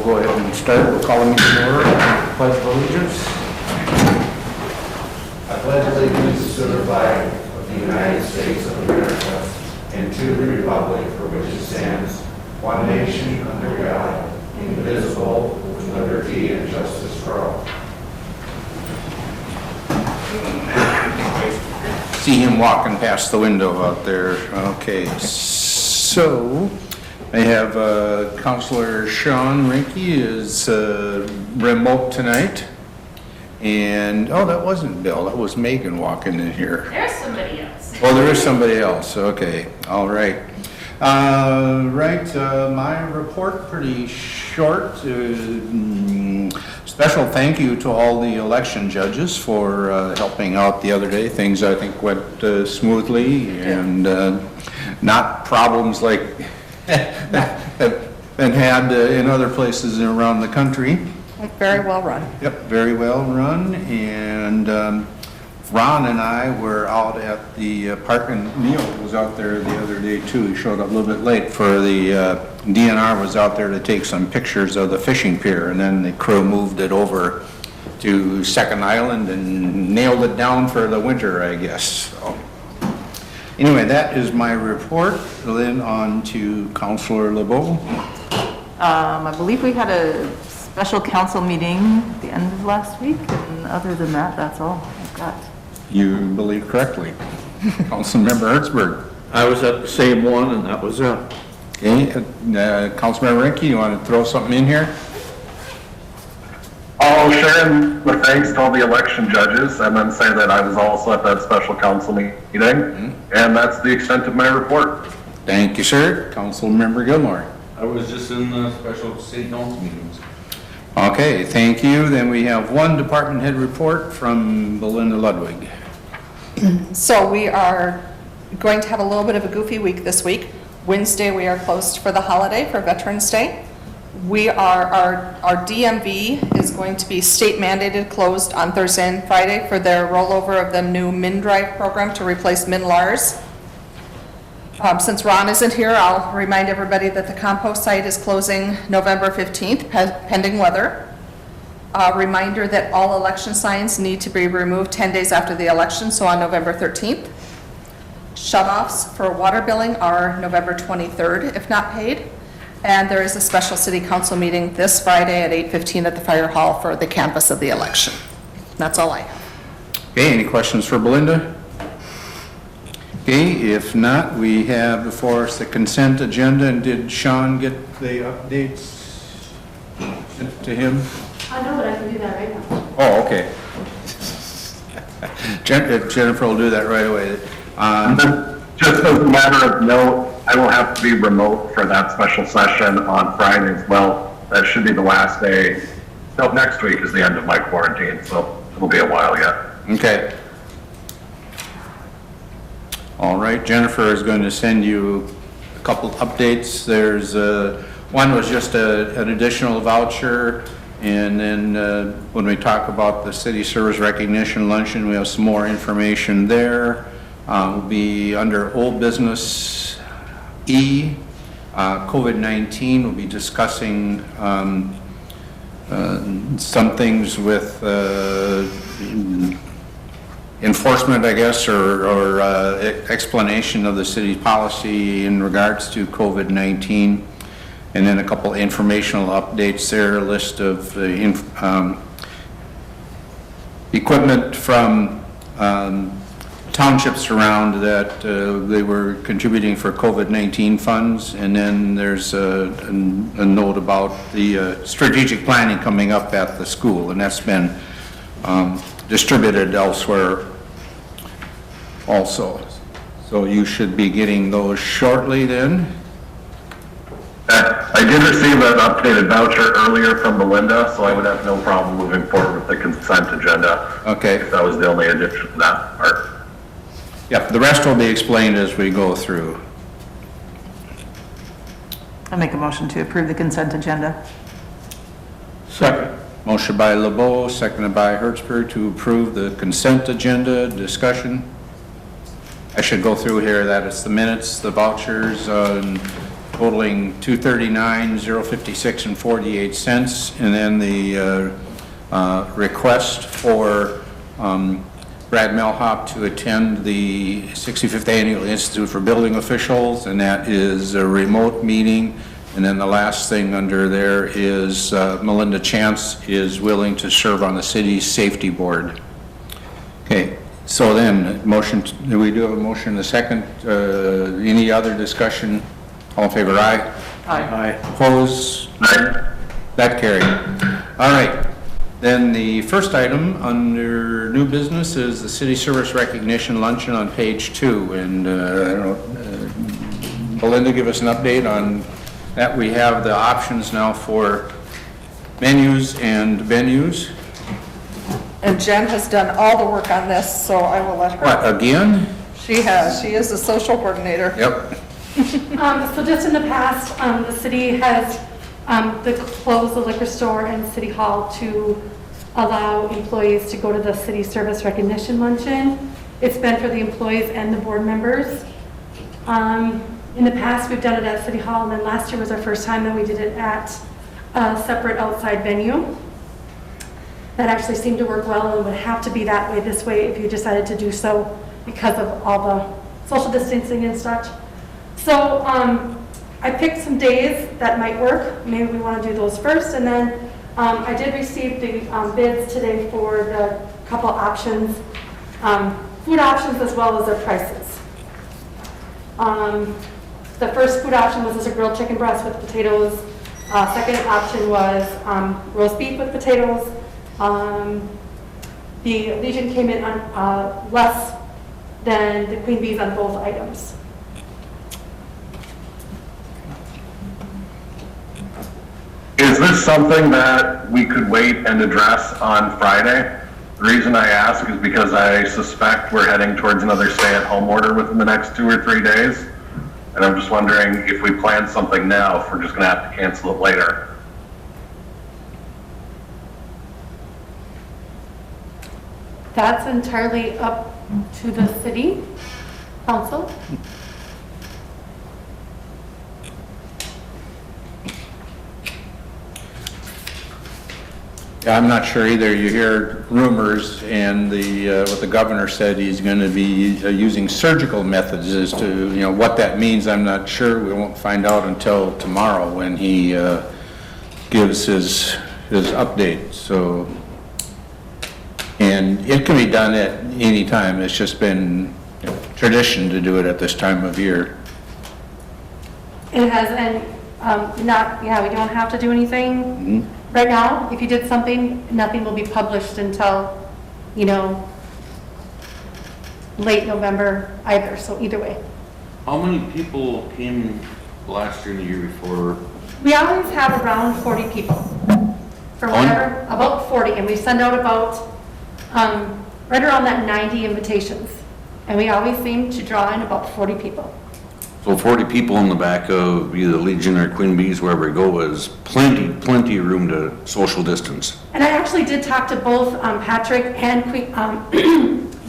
go ahead and start. We'll call the meeting to order. Pledge of allegiance. I pledge allegiance to the flag of the United States of America and to the republic for which it stands, one nation under God, indivisible, with liberty and justice for all. See him walking past the window out there. Okay, so I have Councilor Sean Rinke is remote tonight. And, oh, that wasn't Bill, that was Megan walking in here. There's somebody else. Oh, there is somebody else, okay, all right. My report pretty short. Special thank you to all the election judges for helping out the other day. Things I think went smoothly and not problems like have been had in other places around the country. Very well run. Yep, very well run, and Ron and I were out at the park, and Neil was out there the other day too. He showed up a little bit late for the DNR was out there to take some pictures of the fishing pier, and then the crew moved it over to Second Island and nailed it down for the winter, I guess. So, anyway, that is my report. Then on to Councilor LeBeau. I believe we had a special council meeting at the end of last week, and other than that, that's all I've got. You believe correctly. Councilmember Hertzberg. I was at the same one, and that was it. Okay, Councilmember Rinke, you want to throw something in here? I'll share in the thanks to all the election judges and then say that I was also at that special council meeting, and that's the extent of my report. Thank you, sir. Councilmember Gilmore. I was just in the special city council meetings. Okay, thank you. Then we have one department head report from Belinda Ludwig. So we are going to have a little bit of a goofy week this week. Wednesday, we are closed for the holiday for Veterans Day. Our DMV is going to be state mandated closed on Thursday and Friday for their rollover of the new MinDrive program to replace MinLars. Since Ron isn't here, I'll remind everybody that the compost site is closing November 15th, pending weather. A reminder that all election signs need to be removed 10 days after the election, so on November 13th. Shut-offs for water billing are November 23rd, if not paid. And there is a special city council meeting this Friday at 8:15 at the fire hall for the canvass of the election. That's all I have. Okay, any questions for Belinda? Okay, if not, we have before us the consent agenda, and did Sean get the updates sent to him? No, but I can do that right now. Oh, okay. Jennifer will do that right away. Just as a matter of note, I will have to be remote for that special session on Friday as well. That should be the last day. No, next week is the end of my quarantine, so it'll be a while yet. Okay. All right, Jennifer is going to send you a couple updates. There's one was just an additional voucher, and then when we talk about the city service recognition luncheon, we have some more information there. Will be under old business E. COVID-19. We'll be discussing some things with enforcement, I guess, or explanation of the city's policy in regards to COVID-19, and then a couple informational updates there, a list of equipment from townships around that they were contributing for COVID-19 funds, and then there's a note about the strategic planning coming up at the school, and that's been distributed elsewhere also. So you should be getting those shortly then. I did receive an updated voucher earlier from Belinda, so I would have no problem moving forward with the consent agenda. Okay. If that was the only addition to that part. Yep, the rest will be explained as we go through. I make a motion to approve the consent agenda. Second. Motion by LeBeau, seconded by Hertzberg to approve the consent agenda. Discussion. I should go through here that it's the minutes, the vouchers, totaling $239,056 and 48 cents. And then the request for Brad Melhop to attend the 65th Annual Institute for Building Officials, and that is a remote meeting. And then the last thing under there is Melinda Chance is willing to serve on the city's safety board. Okay, so then, motion, do we do have a motion in a second? Any other discussion? All in favor, aye? Aye. Opposed? That carried. All right. Then the first item under new business is the city service recognition luncheon on page 2. And I don't know, Belinda, give us an update on that. We have the options now for menus and venues. And Jen has done all the work on this, so I will let her. What, again? She has. She is the social coordinator. Yep. So just in the past, the city has closed the liquor store and City Hall to allow employees to go to the city service recognition luncheon. It's been for the employees and the board members. In the past, we've done it at City Hall, and then last year was our first time that we did it at a separate outside venue. That actually seemed to work well, and would have to be that way this way if you decided to do so because of all the social distancing and such. So I picked some days that might work. Maybe we want to do those first, and then I did receive the bids today for the couple options, food options as well as their prices. The first food option was just a grilled chicken breast with potatoes. Second option was roast beef with potatoes. The Legion came in on less than the Queen Bees on both items. Is this something that we could wait and address on Friday? The reason I ask is because I suspect we're heading towards another stay-at-home order within the next 2 or 3 days. And I'm just wondering if we plan something now, if we're just gonna have to cancel it later. That's entirely up to the city council. Yeah, I'm not sure either. You hear rumors, and what the governor said, he's going to be using surgical methods. As to what that means, I'm not sure. We won't find out until tomorrow when he gives his update. So, and it can be done at any time. It's just been tradition to do it at this time of year. It has, and we don't have to do anything. Mm-hmm. Right now, if you did something, nothing will be published until, late November either, so either way. How many people came last year and the year before? We always have around 40 people, for whatever, about 40, and we send out about, right around that 90 invitations. And we always seem to draw in about 40 people. So 40 people in the back of either Legion or Queen Bees, wherever we go, is plenty of room to social distance. And I actually did talk to both Patrick and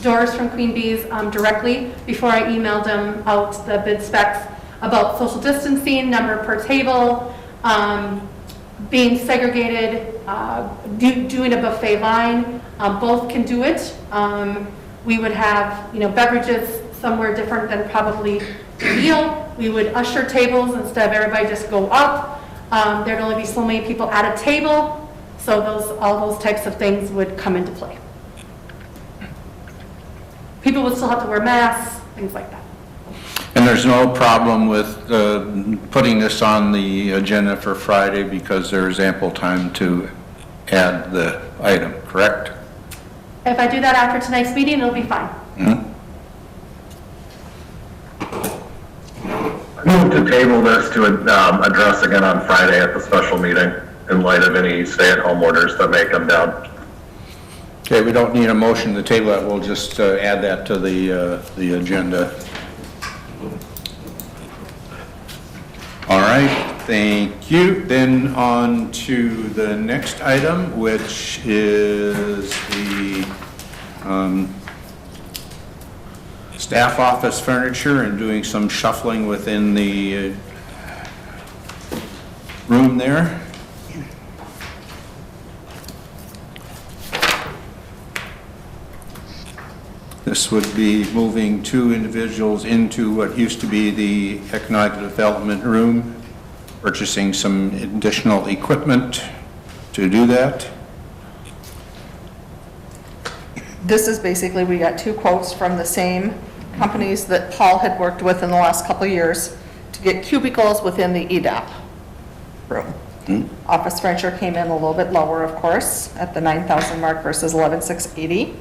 Doris from Queen Bees directly before I emailed them out the bid specs about social distancing, number per table, being segregated, doing a buffet line. Both can do it. We would have, beverages somewhere different than probably the meal. We would usher tables instead of everybody just go up. There'd only be so many people at a table, so all those types of things would come into play. People would still have to wear masks, things like that. And there's no problem with putting this on the agenda for Friday because there's ample time to add the item, correct? If I do that after tonight's meeting, it'll be fine. Mm-hmm. I move to table this to address again on Friday at the special meeting in light of any stay-at-home orders that may come down. Okay, we don't need a motion to table it, we'll just add that to the agenda. All right, thank you. Then on to the next item, which is the staff office furniture and doing some shuffling within the room there. This would be moving 2 individuals into what used to be the economic development room, purchasing some additional equipment to do that. This is basically, we got 2 quotes from the same companies that Paul had worked with in the last couple of years to get cubicles within the EDAP room. Office furniture came in a little bit lower, of course, at the 9,000 mark versus 11,680.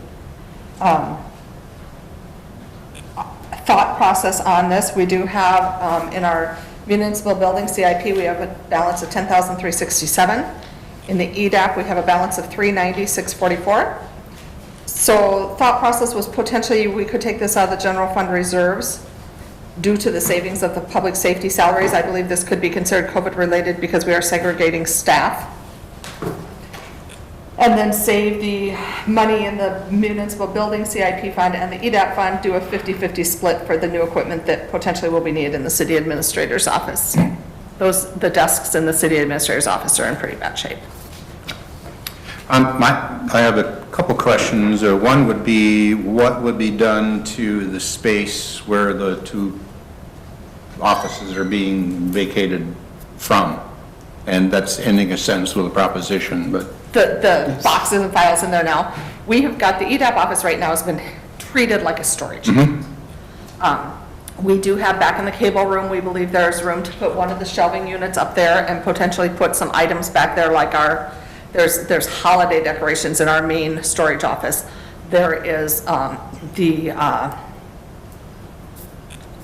Thought process on this, we do have in our municipal building CIP, we have a balance of 10,367. In the EDAP, we have a balance of 390,644. So thought process was potentially we could take this out of the general fund reserves due to the savings of the public safety salaries. I believe this could be considered COVID related because we are segregating staff. And then save the money in the municipal building CIP fund and the EDAP fund, do a 50-50 split for the new equipment that potentially will be needed in the city administrator's office. The desks in the city administrator's office are in pretty bad shape. I have a couple questions. One would be, what would be done to the space where the 2 offices are being vacated from? And that's ending a sentence with a proposition, but... The boxes and files in there now. We have got the EDAP office right now has been treated like a storage. We do have back in the cable room, we believe there's room to put one of the shelving units up there and potentially put some items back there like there's holiday decorations in our main storage office. There is the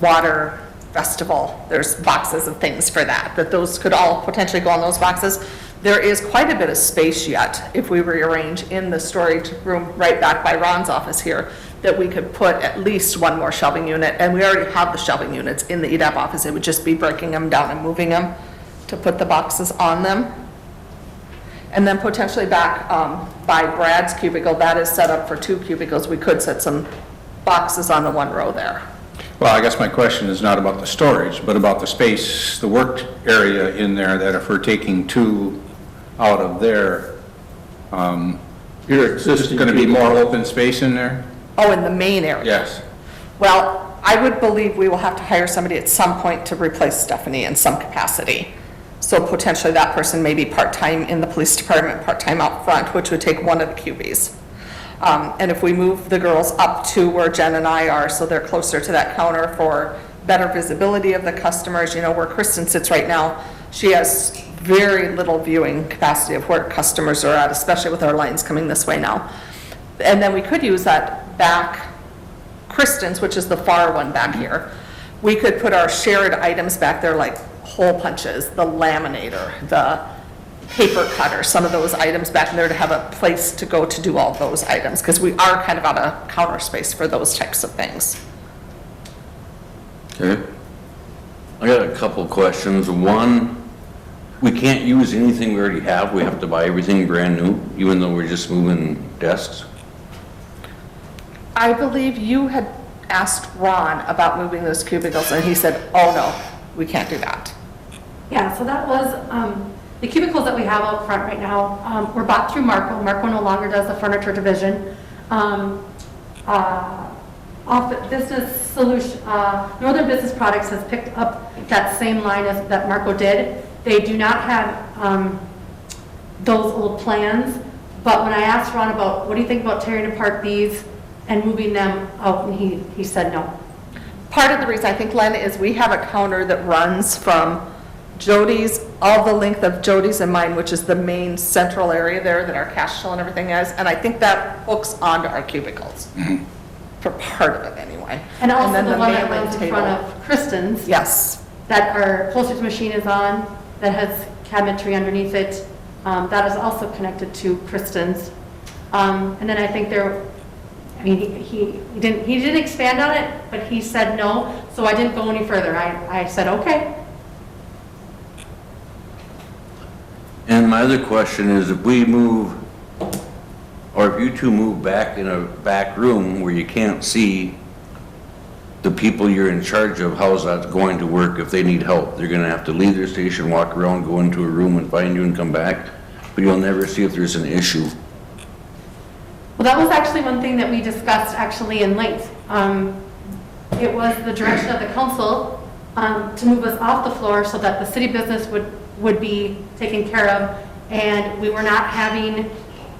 water festival. There's boxes of things for that those could all potentially go on those boxes. There is quite a bit of space yet, if we rearrange in the storage room right back by Ron's office here, that we could put at least 1 more shelving unit, and we already have the shelving units in the EDAP office. It would just be breaking them down and moving them to put the boxes on them. And then potentially back by Brad's cubicle, that is set up for 2 cubicles. We could set some boxes on the 1 row there. Well, I guess my question is not about the storage, but about the space, the work area in there, that if we're taking 2 out of there, is there going to be more open space in there? Oh, in the main area? Yes. Well, I would believe we will have to hire somebody at some point to replace Stephanie in some capacity. So potentially that person may be part-time in the police department, part-time out front, which would take 1 of the cubies. And if we move the girls up to where Jen and I are, so they're closer to that counter for better visibility of the customers, you know, where Kristen sits right now, she has very little viewing capacity of where customers are at, especially with our lines coming this way now. And then we could use that back, Kristen's, which is the far one back here. We could put our shared items back there like hole punches, the laminator, the paper cutter, some of those items back in there to have a place to go to do all those items, because we are kind of out of counter space for those types of things. Okay. I got a couple questions. One, we can't use anything we already have. We have to buy everything brand new, even though we're just moving desks. I believe you had asked Ron about moving those cubicles, and he said, oh no, we can't do that. Yeah, so that was, the cubicles that we have out front right now were bought through Marco. Marco no longer does the furniture division. Business Solution, Northern Business Products has picked up that same line as that Marco did. They do not have those little plans, but when I asked Ron about, what do you think about tearing apart these and moving them out, and he said no. Part of the reason I think, Len, is we have a counter that runs from Jody's, all the length of Jody's and mine, which is the main central area there that our cash till and everything is, and I think that hooks onto our cubicles. For part of it anyway. And also then the one that mailing runs in table. front of Kristen's. Yes. That our closest machine is on, that has cabinetry underneath it. That is also connected to Kristen's. And then I think he didn't expand on it, but he said no, so I didn't go any further. I said, okay. And my other question is, if we move, or if you 2 move back in a back room where you can't see the people you're in charge of, how's that going to work if they need help? They're gonna have to leave their station, walk around, go into a room and find you and come back, but you'll never see if there's an issue. Well, that was actually one thing that we discussed actually in length. It was the direction of the council to move us off the floor so that the city business would be taken care of, and we were not having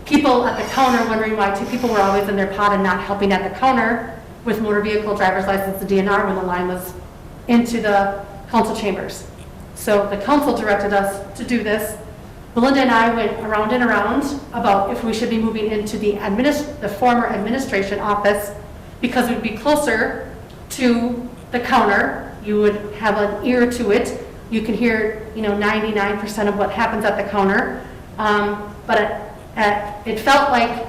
people at the counter wondering why two people were always in their pod and not helping at the counter with motor vehicle driver's license, the DNR, when the line was into the council chambers. So the council directed us to do this. Belinda and I went around and around about if we should be moving into the former administration office, because it would be closer to the counter. You would have an ear to it. You can hear, 99% of what happens at the counter. But it felt like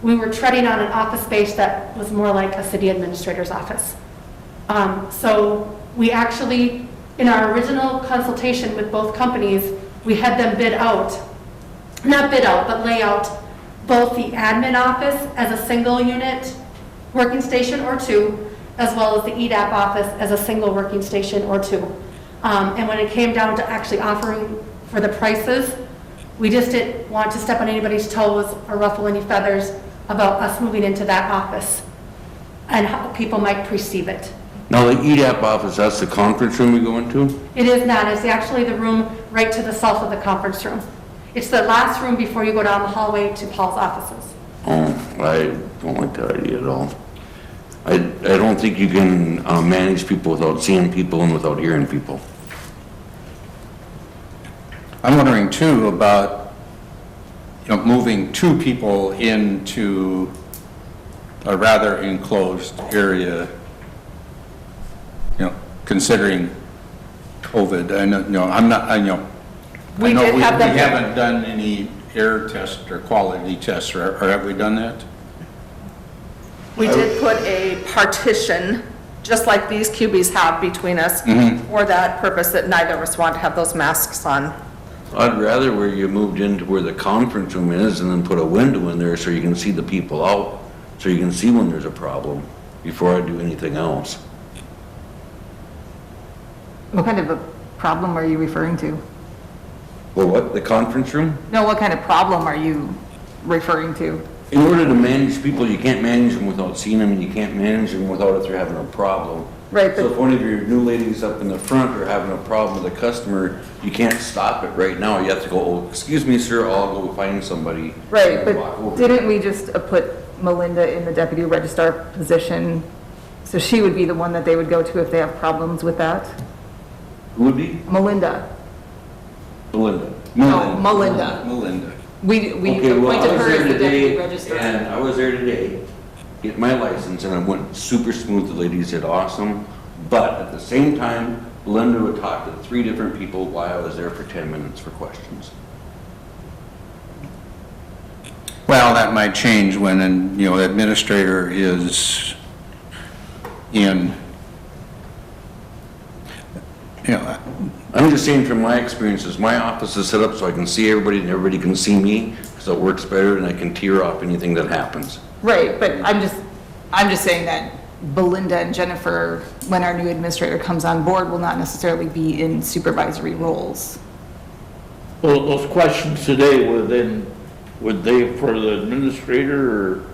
we were treading on an office space that was more like a city administrator's office. So we actually, in our original consultation with both companies, we had them but lay out both the admin office as a single unit working station or two, as well as the EDAP office as a single working station or two. And when it came down to actually offering for the prices, we just didn't want to step on anybody's toes or ruffle any feathers about us moving into that office and how people might perceive it. Now, the EDAP office, that's the conference room we go into? It is not. It's actually the room right to the south of the conference room. It's the last room before you go down the hallway to Paul's offices. Oh, I don't like that idea at all. I don't think you can manage people without seeing people and without hearing people. I'm wondering too about, moving two people into a rather enclosed area, considering COVID. I know, I'm not, I know. We I know did have them. We haven't done any air tests or quality tests, or have we done that? We did put a partition, just like these cubies have between us, for that purpose, that neither of us want to have those masks on. I'd rather where you moved into where the conference room is and then put a window in there so you can see the people out, so you can see when there's a problem before I do anything else. What kind of a problem are you referring to? Well, what, the conference room? No, what kind of problem are you referring to? In order to manage people, you can't manage them without seeing them, and you can't manage them without if they're having a problem. Right, So but- if one of your new ladies up in the front are having a problem with a customer, you can't stop it right now. You have to go, oh, excuse me, sir, I'll go find somebody. Right, and walk but over. didn't we just put Melinda in the deputy registrar position? So she would be the one that they would go to if they have problems with that? Who would be? Melinda. Belinda. No, Melinda. Melinda. We Okay, well, I appointed was her there as the deputy today, registrar. and I was there today, get my license, and it went super smooth. The ladies did awesome. But at the same time, Belinda would talk to 3 different people while I was there for 10 minutes for questions. Well, that might change when, the administrator is in, I'm just saying from my experiences, my office is set up so I can see everybody and everybody can see me, so it works better and I can tear off anything that happens. Right, but I'm just saying that Belinda and Jennifer, when our new administrator comes on board, will not necessarily be in supervisory roles. Well, those questions today would they for the administrator or?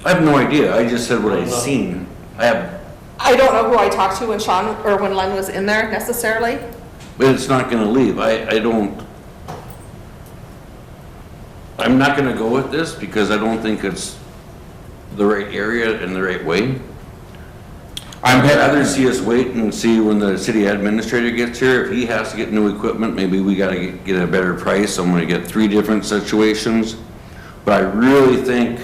I have no idea, I just said what I've seen. I don't know who I talked to when Sean, or when Len was in there necessarily. But it's not gonna leave, I'm not gonna go with this because I don't think it's the right area and the right way. I'd rather see us wait and see when the city administrator gets here. If he has to get new equipment, maybe we gotta get a better price. I'm gonna get 3 different situations. But I really think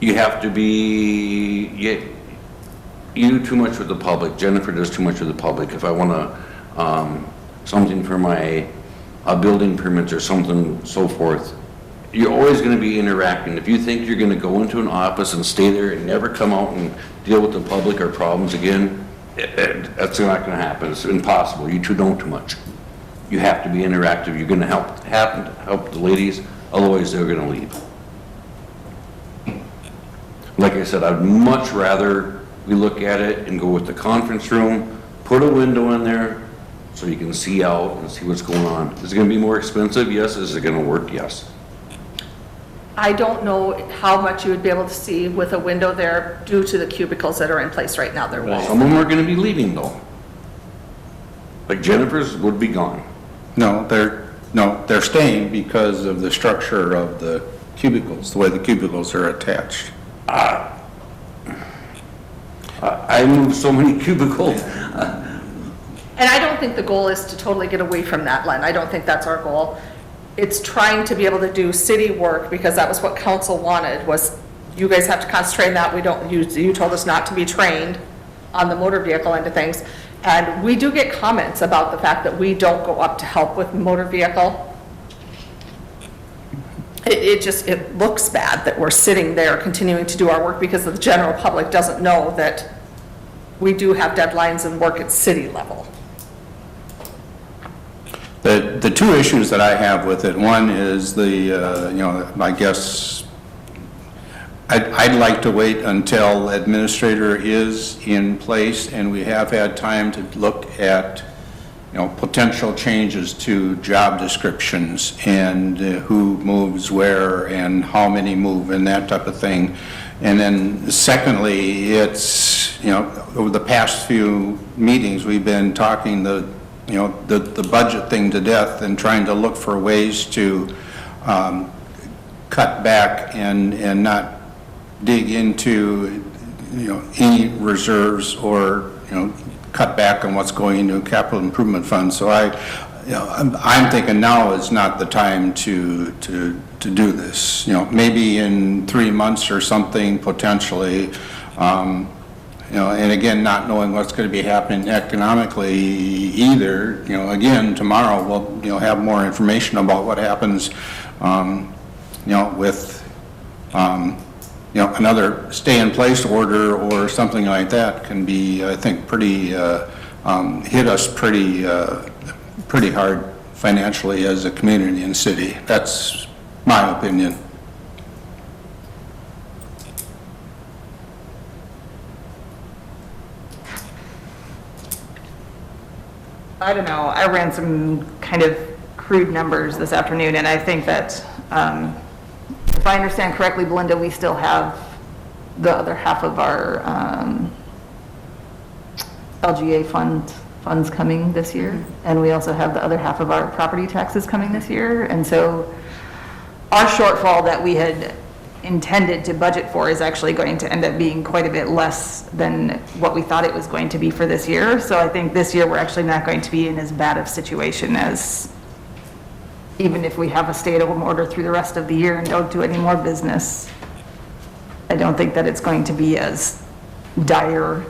you have to be, you do too much with the public. Jennifer does too much with the public. If I wanna, something for my building permits or something, so forth, you're always going to be interacting. If you think you're going to go into an office and stay there and never come out and deal with the public or problems again, that's not going to happen. It's impossible. You two know too much. You have to be interactive. You're going to help the ladies, otherwise they're going to leave. Like I said, I'd much rather we look at it and go with the conference room, put a window in there so you can see out and see what's going on. Is it gonna be more expensive? Yes. Is it gonna work? Yes. I don't know how much you would be able to see with a window there due to the cubicles that are in place right now, they're walls. Some of them are gonna be leaving though. Like Jennifer's would be gone. No, they're staying because of the structure of the cubicles, the way the cubicles are attached. I moved so many cubicles. And I don't think the goal is to totally get away from that, Len. I don't think that's our goal. It's trying to be able to do city work, because that was what council wanted, was you guys have to concentrate on that. We don't, you told us not to be trained on the motor vehicle end of things. And we do get comments about the fact that we don't go up to help with motor vehicle. It looks bad that we're sitting there continuing to do our work, because the general public doesn't know that we do have deadlines and work at city level. The two issues that I have with it, one is I guess, I'd like to wait until administrator is in place and we have had time to look at, potential changes to job descriptions and who moves where and how many move and that type of thing. And then secondly, it's, over the past few meetings, we've been talking the budget thing to death and trying to look for ways to cut back and not dig into, any reserves or, cut back on what's going into a capital improvement fund. So I'm thinking now is not the time to do this. Maybe in 3 months or something potentially. And again, not knowing what's going to be happening economically either. Again, tomorrow we'll have more information about what happens. With another stay-in-place order or something like that can be, I think, pretty hit us pretty hard financially as a community and city. That's my opinion. I don't know, I ran some kind of crude numbers this afternoon, and I think that, if I understand correctly, Belinda, we still have the other half of our LGA funds coming this year, and we also have the other half of our property taxes coming this year, and so our shortfall that we had intended to budget for is actually going to end up being quite a bit less than what we thought it was going to be for this year. So I think this year we're actually not going to be in as bad of situation as even if we have a stay-at-home order through the rest of the year and don't do any more business. I don't think that it's going to be as dire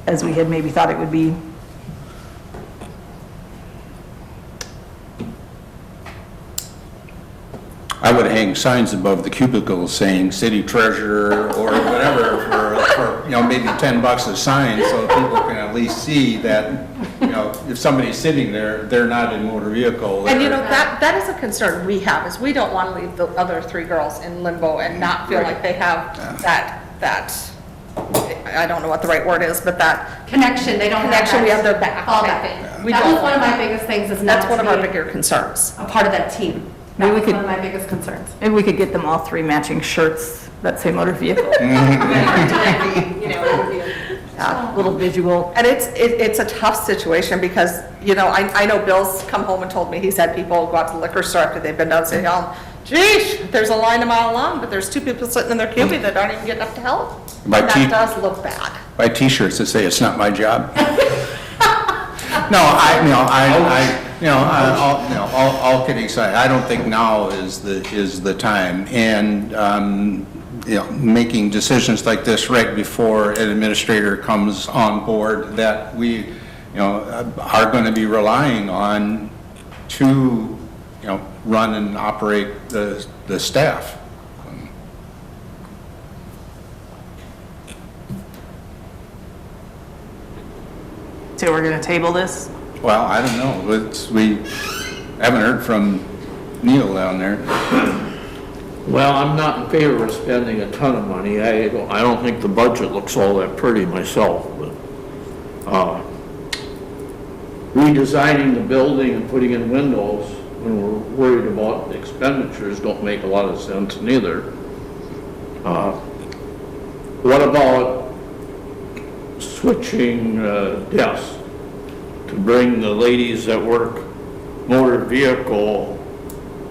as we had maybe thought it would be. I would hang signs above the cubicles saying city treasurer or whatever for maybe $10 a sign, so people can at least see that, if somebody's sitting there, they're not in motor vehicle. And that is a concern we have, is we don't want to leave the other three girls in limbo and not feel like they have that, I don't know what the right word is, but that Connection, they don't have connection, that we have their back. fallback. We That don't was one of want my biggest things, is That's not one of to our be bigger concerns. a part of that team. Maybe That we was could- one of my biggest concerns. Maybe we could get them all three matching shirts that say motor vehicle. Little visual. And it's a tough situation because, I know Bill's come home and told me, he's had people go out to the liquor store after they've been down City Hall. Geez, there's a line a mile long, but there's two people sitting in their cubie that aren't even getting up to help. By And that does look bad. Buy T-shirts that say it's not my job. No, all kidding aside, I don't think now is the time. And, making decisions like this right before an administrator comes on board that we, are going to be relying on to, run and operate the staff. So we're gonna table this? Well, I don't know. We haven't heard from Neil down there. Well, I'm not in favor of spending a ton of money. I don't think the budget looks all that pretty myself, but, redesigning the building and putting in windows when we're worried about the expenditures don't make a lot of sense neither. What about switching desks to bring the ladies that work motor vehicle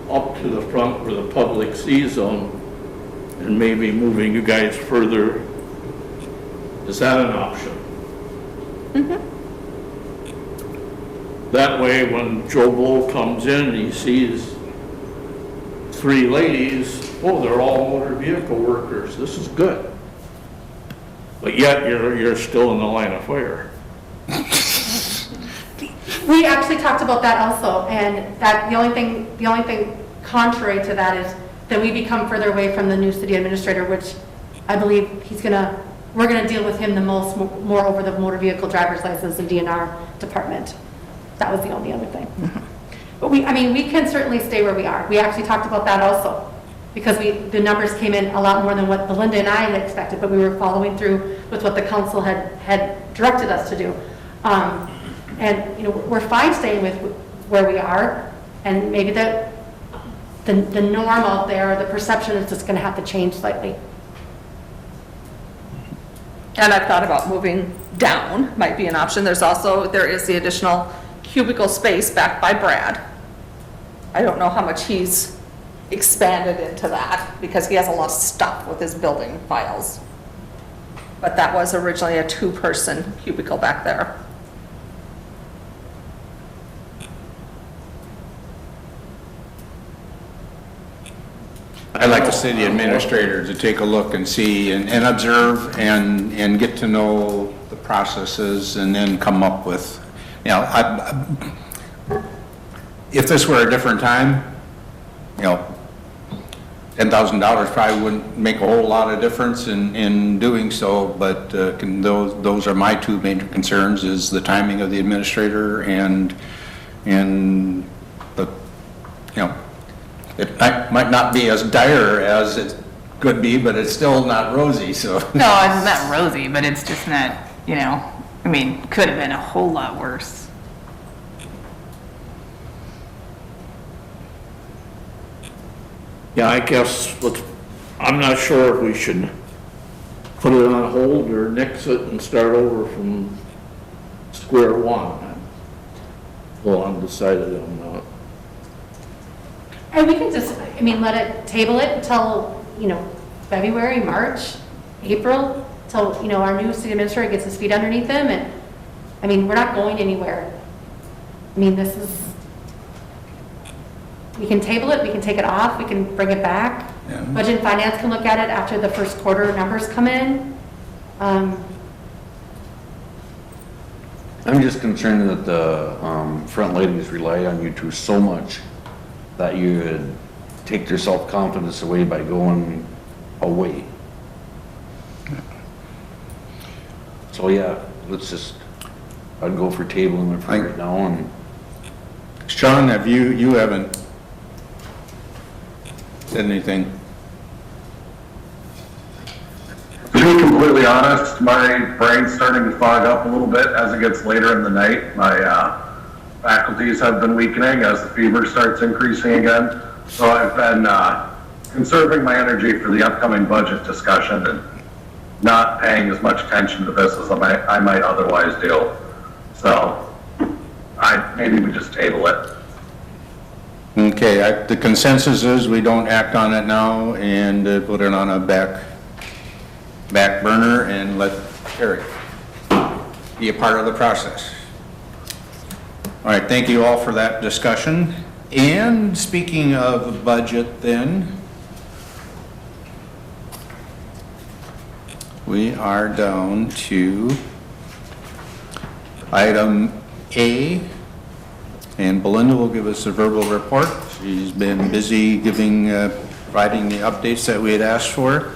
up to the front where the public sees them and maybe moving you guys further? Is that an option? That way, when Joe Blow comes in and he sees 3 ladies, oh, they're all motor vehicle workers, this is good. But yet, you're still in the line of fire. We actually talked about that also, and that the only thing contrary to that is that we become further away from the new city administrator, which I believe we're gonna deal with him the most, more over the motor vehicle driver's license and DNR department. That was the only other thing. But we can certainly stay where we are. We actually talked about that also, because the numbers came in a lot more than what Belinda and I had expected, but we were following through with what the council had directed us to do. And, we're fine staying with where we are, and maybe the norm out there, the perception is just gonna have to change slightly. And I've thought about moving down, might be an option. There is the additional cubicle space back by Brad. I don't know how much he's expanded into that, because he has a lot of stuff with his building files. But that was originally a 2-person cubicle back there. I'd like the city administrator to take a look and see and observe and get to know the processes and then come up with, if this were a different time, $10,000 probably wouldn't make a whole lot of difference in doing so, but those are my 2 major concerns, is the timing of the administrator and the, it might not be as dire as it could be, but it's still not rosy, so. No, it's not rosy, but it's just not, could have been a whole lot worse. Yeah, I guess, I'm not sure if we should put it on hold or nix it and start over from square one. Well, I'm decided on that. And we can just, table it until, February, March, April, till, our new city administrator gets his feet underneath him, and, we're not going anywhere. We can table it, we can take it off, we can bring it back. Yeah. Budget and Finance can look at it after the first quarter numbers come in. I'm just concerned that the front ladies rely on you 2 so much that you would take their self-confidence away by going away. So yeah, I'd go for tabling it for right now. And Sean, you haven't said anything? To be completely honest, my brain's starting to fog up a little bit as it gets later in the night. My faculties have been weakening as the fever starts increasing again. So I've been conserving my energy for the upcoming budget discussion and not paying as much attention to this as I might otherwise do. So maybe we just table it. Okay, the consensus is we don't act on it now and put it on a back burner and let Eric be a part of the process. All right, thank you all for that discussion. And speaking of budget then, we are down to item A, and Belinda will give us a verbal report. She's been busy providing the updates that we had asked for.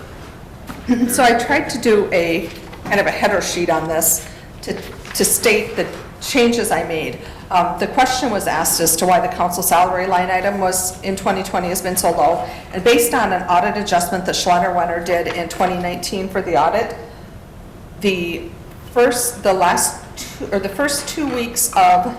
So I tried to do a kind of a header sheet on this to state the changes I made. The question was asked as to why the council salary line item was, in 2020, has been so low. And based on an audit adjustment that Schlatter-Wenner did in 2019 for the audit, the first 2 weeks of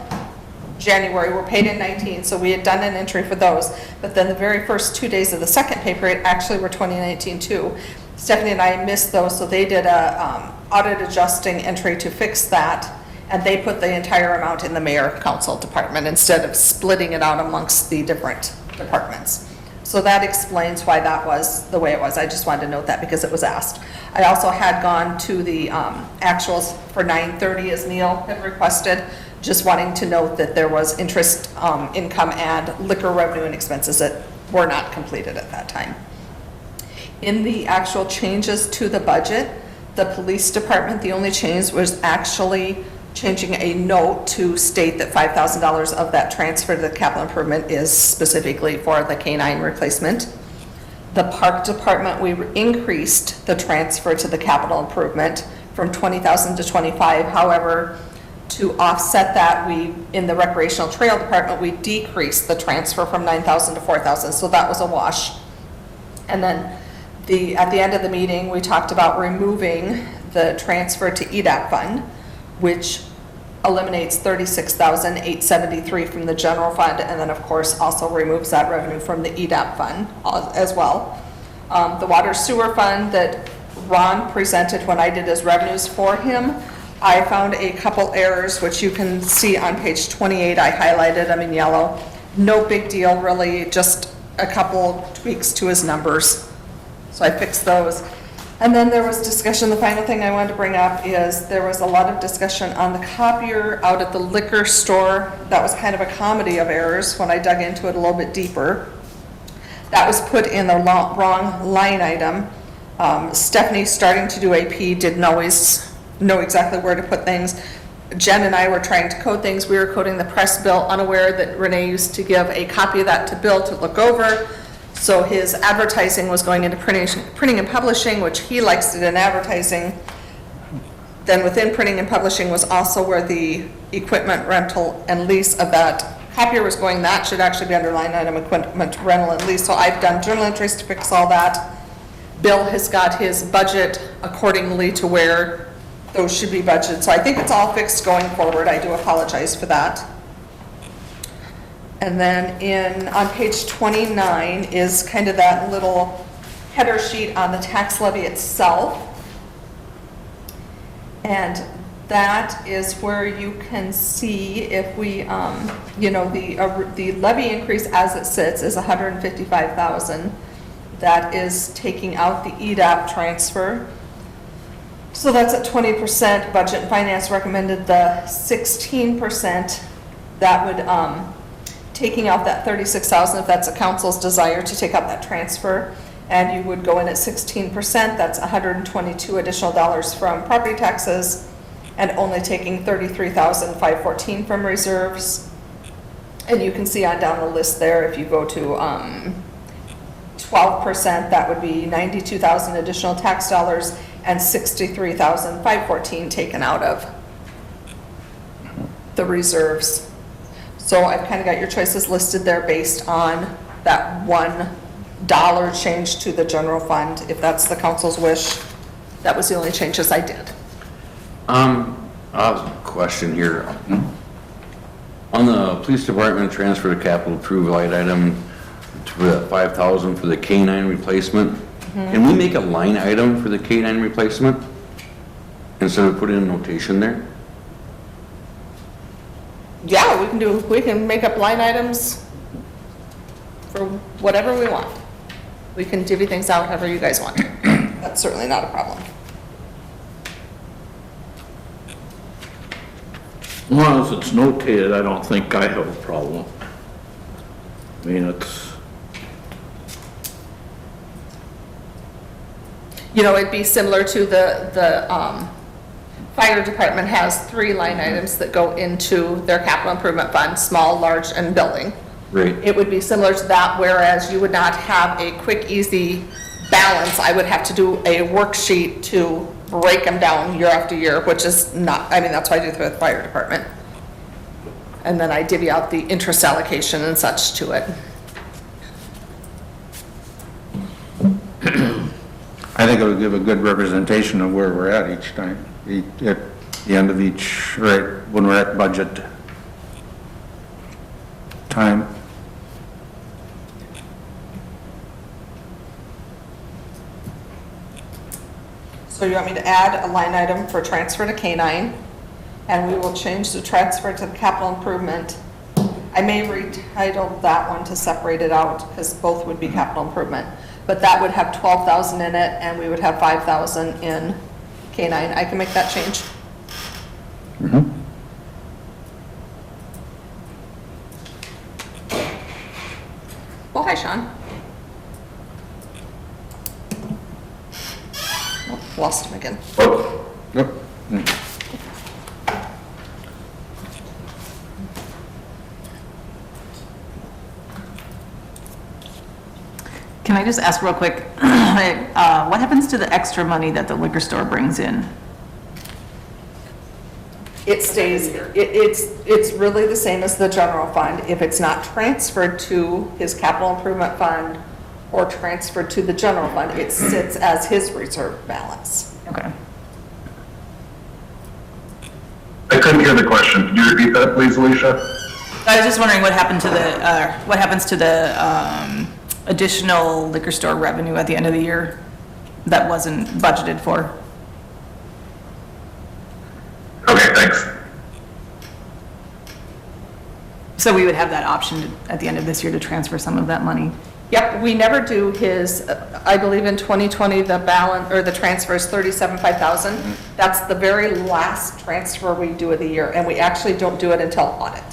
January were paid in 19, so we had done an entry for those. But then the very first 2 days of the second pay period actually were 2019 too. Stephanie and I missed those, so they did a audit adjusting entry to fix that. And they put the entire amount in the mayor council department instead of splitting it out amongst the different departments. So that explains why that was the way it was. I just wanted to note that because it was asked. I also had gone to the actuals for 9/30 as Neil had requested, just wanting to note that there was interest income and liquor revenue and expenses that were not completed at that time. In the actual changes to the budget, the police department, the only change was actually changing a note to state that $5,000 of that transfer to the capital improvement is specifically for the canine replacement. The park department, we increased the transfer to the capital improvement from 20,000 to 25. However, to offset that, in the recreational trail department, we decreased the transfer from 9,000 to 4,000, so that was a wash. And then at the end of the meeting, we talked about removing the transfer to EDAP fund, which eliminates $36,873 from the general fund, and then of course also removes that revenue from the EDAP fund as well. The water sewer fund that Ron presented when I did his revenues for him, I found a couple errors, which you can see on page 28. I highlighted them in yellow. No big deal really, just a couple tweaks to his numbers. So I fixed those. And then there was discussion, the final thing I wanted to bring up is there was a lot of discussion on the copier out at the liquor store. That was kind of a comedy of errors when I dug into it a little bit deeper. That was put in the wrong line item. Stephanie, starting to do AP, didn't always know exactly where to put things. Jen and I were trying to code things. We were coding the press bill, unaware that Renee used to give a copy of that to Bill to look over. So his advertising was going into printing and publishing, which he likes it in advertising. Then within printing and publishing was also where the equipment rental and lease of that copier was going. That should actually be under line item equipment rental and lease. So I've done journal entries to fix all that. Bill has got his budget accordingly to where those should be budgeted. So I think it's all fixed going forward. I do apologize for that. And then on page 29 is kind of that little header sheet on the tax levy itself. And that is where you can see if we, the levy increase as it sits is $155,000. That is taking out the EDAP transfer. So that's at 20%. Budget and Finance recommended the 16%. That would, taking out that $36,000 if that's a council's desire to take out that transfer, and you would go in at 16%. That's $122 additional dollars from property taxes, and only taking $33,514 from reserves. And you can see on down the list there, if you go to 12%, that would be $92,000 additional tax dollars and $63,514 taken out of the reserves. So I've kind of got your choices listed there based on that $1 change to the general fund, if that's the council's wish. That was the only changes I did. I have a question here. On the police department transfer to capital approved line item to the $5,000 for the canine replacement, can we make a line item for the canine replacement instead of putting a notation there? Yeah, we can make up line items for whatever we want. We can divvy things out however you guys want. That's certainly not a problem. As long as it's notated, I don't think I have a problem. I mean, It'd be similar to the fire department has 3 line items that go into their capital improvement fund, small, large, and building. Right. It would be similar to that, whereas you would not have a quick, easy balance. I would have to do a worksheet to break them down year after year, which is not, that's what I do for the fire department. and then I divvy out the interest allocation and such to it. I think it'll give a good representation of where we're at each time, at the end of each, right, when we're at budget time. So you want me to add a line item for transfer to canine, and we will change the transfer to the capital improvement. I may retitle that one to separate it out, because both would be capital improvement. But that would have 12,000 in it, and we would have 5,000 in canine. I can make that change. Well, hi, Sean. Oh, lost him again. Yep. Can I just ask real quick, what happens to the extra money that the liquor store brings in? It stays, it's really the same as the general fund. If it's not transferred to his capital improvement fund or transferred to the general fund, it sits as his reserve balance. Okay. I couldn't hear the question. Could you repeat that, please, Alicia? I was just wondering what happened to what happens to the additional liquor store revenue at the end of the year that wasn't budgeted for? Okay, thanks. So we would have that option at the end of this year to transfer some of that money? Yep, we never do his, I believe in 2020, the balance, or the transfer is 37,500. That's the very last transfer we do of the year, and we actually don't do it until audit.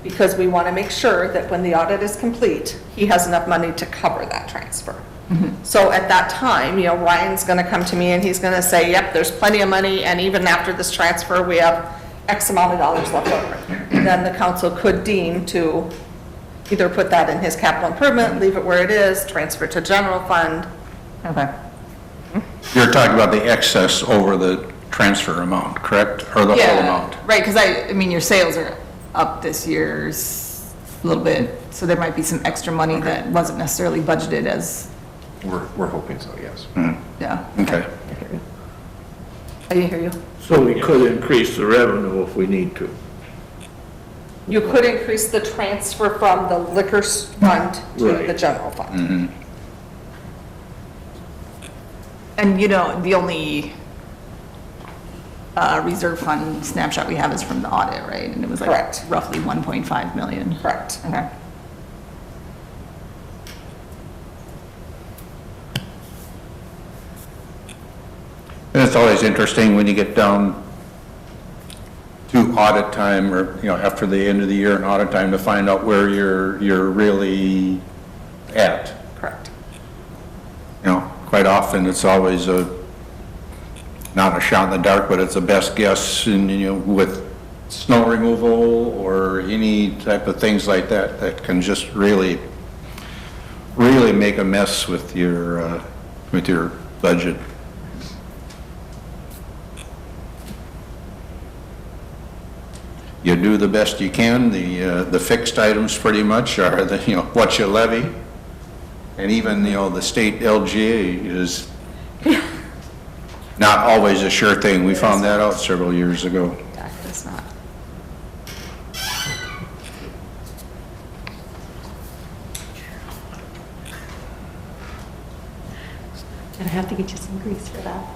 Because we want to make sure that when the audit is complete, he has enough money to cover that transfer. So at that time, Ryan's going to come to me and he's going to say, yep, there's plenty of money, and even after this transfer, we have X amount of dollars left over. Then the council could deem to either put that in his capital improvement, leave it where it is, transfer to general fund. Okay. You're talking about the excess over the transfer amount, correct? Or the whole amount? Right, because I mean, your sales are up this year a little bit, so there might be some extra money that wasn't necessarily budgeted as, We're hoping so, yes. yeah. Okay. I didn't hear you. So we could increase the revenue if we need to. You could increase the transfer from the liquor fund to Right. the general fund. And the only reserve fund snapshot we have is from the audit, right? And it was like Correct. roughly 1.5 million. Correct. Okay. And it's always interesting when you get down to audit time, or, after the end of the year and audit time, to find out where you're really at. Correct. Quite often, it's always not a shot in the dark, but it's a best guess, and, with snow removal or any type of things like that, that can just really make a mess with your budget. You do the best you can. The fixed items pretty much are what you levy. And even, the state LGA is not always a sure thing. We found that out several years ago. Yeah, it's not. And I have to get you some grease for that.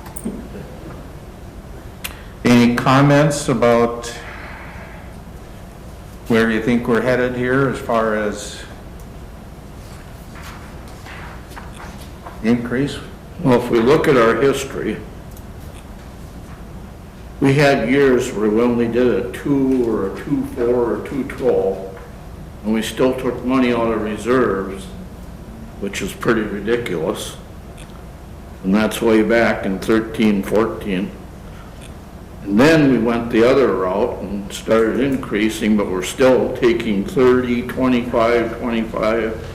Any comments about where you think we're headed here as far as increase? Well, if we look at our history, we had years where we only did a 2 or a 2.4 or 2.12, and we still took money out of reserves, which is pretty ridiculous. And that's way back in 13, 14. And then we went the other route and started increasing, but we're still taking 30, 25, 25.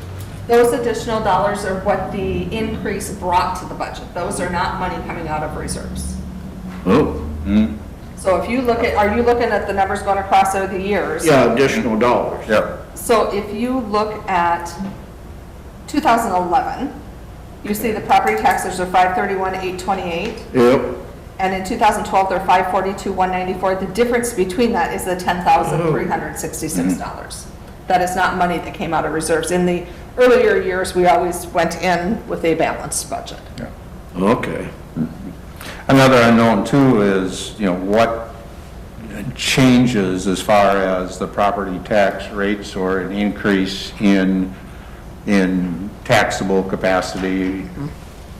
Those additional dollars are what the increase brought to the budget. Those are not money coming out of reserves. Oh. So So if you look at, are you looking at the numbers going across over the years? Yeah, additional dollars. Yep. So if you look at 2011, you see the property taxes are 531,828, Yep. and in 2012, they're 542,194. The difference between that is the $10,366. That is not money that came out of reserves. In the earlier years, we always went in with a balanced budget. Okay. Another unknown too is, what changes as far as the property tax rates or an increase in taxable capacity.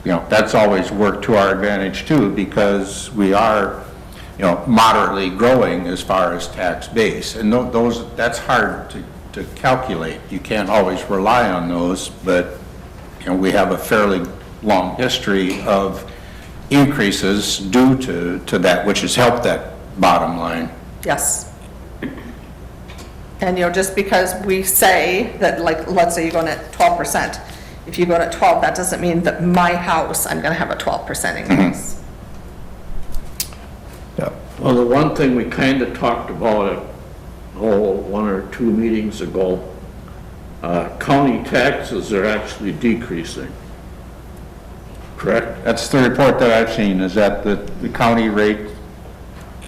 That's always worked to our advantage too, because we are, moderately growing as far as tax base. And that's hard to calculate. You can't always rely on those, but, we have a fairly long history of increases due to that, which has helped that bottom line. Yes. And, just because we say that, like, let's say you're going at 12%, if you're going at 12, that doesn't mean that my house, I'm going to have a 12% increase. Yeah. Well, the one thing we kind of talked about, one or two meetings ago, county taxes are actually decreasing. Correct? That's the report that I've seen, is that the county rate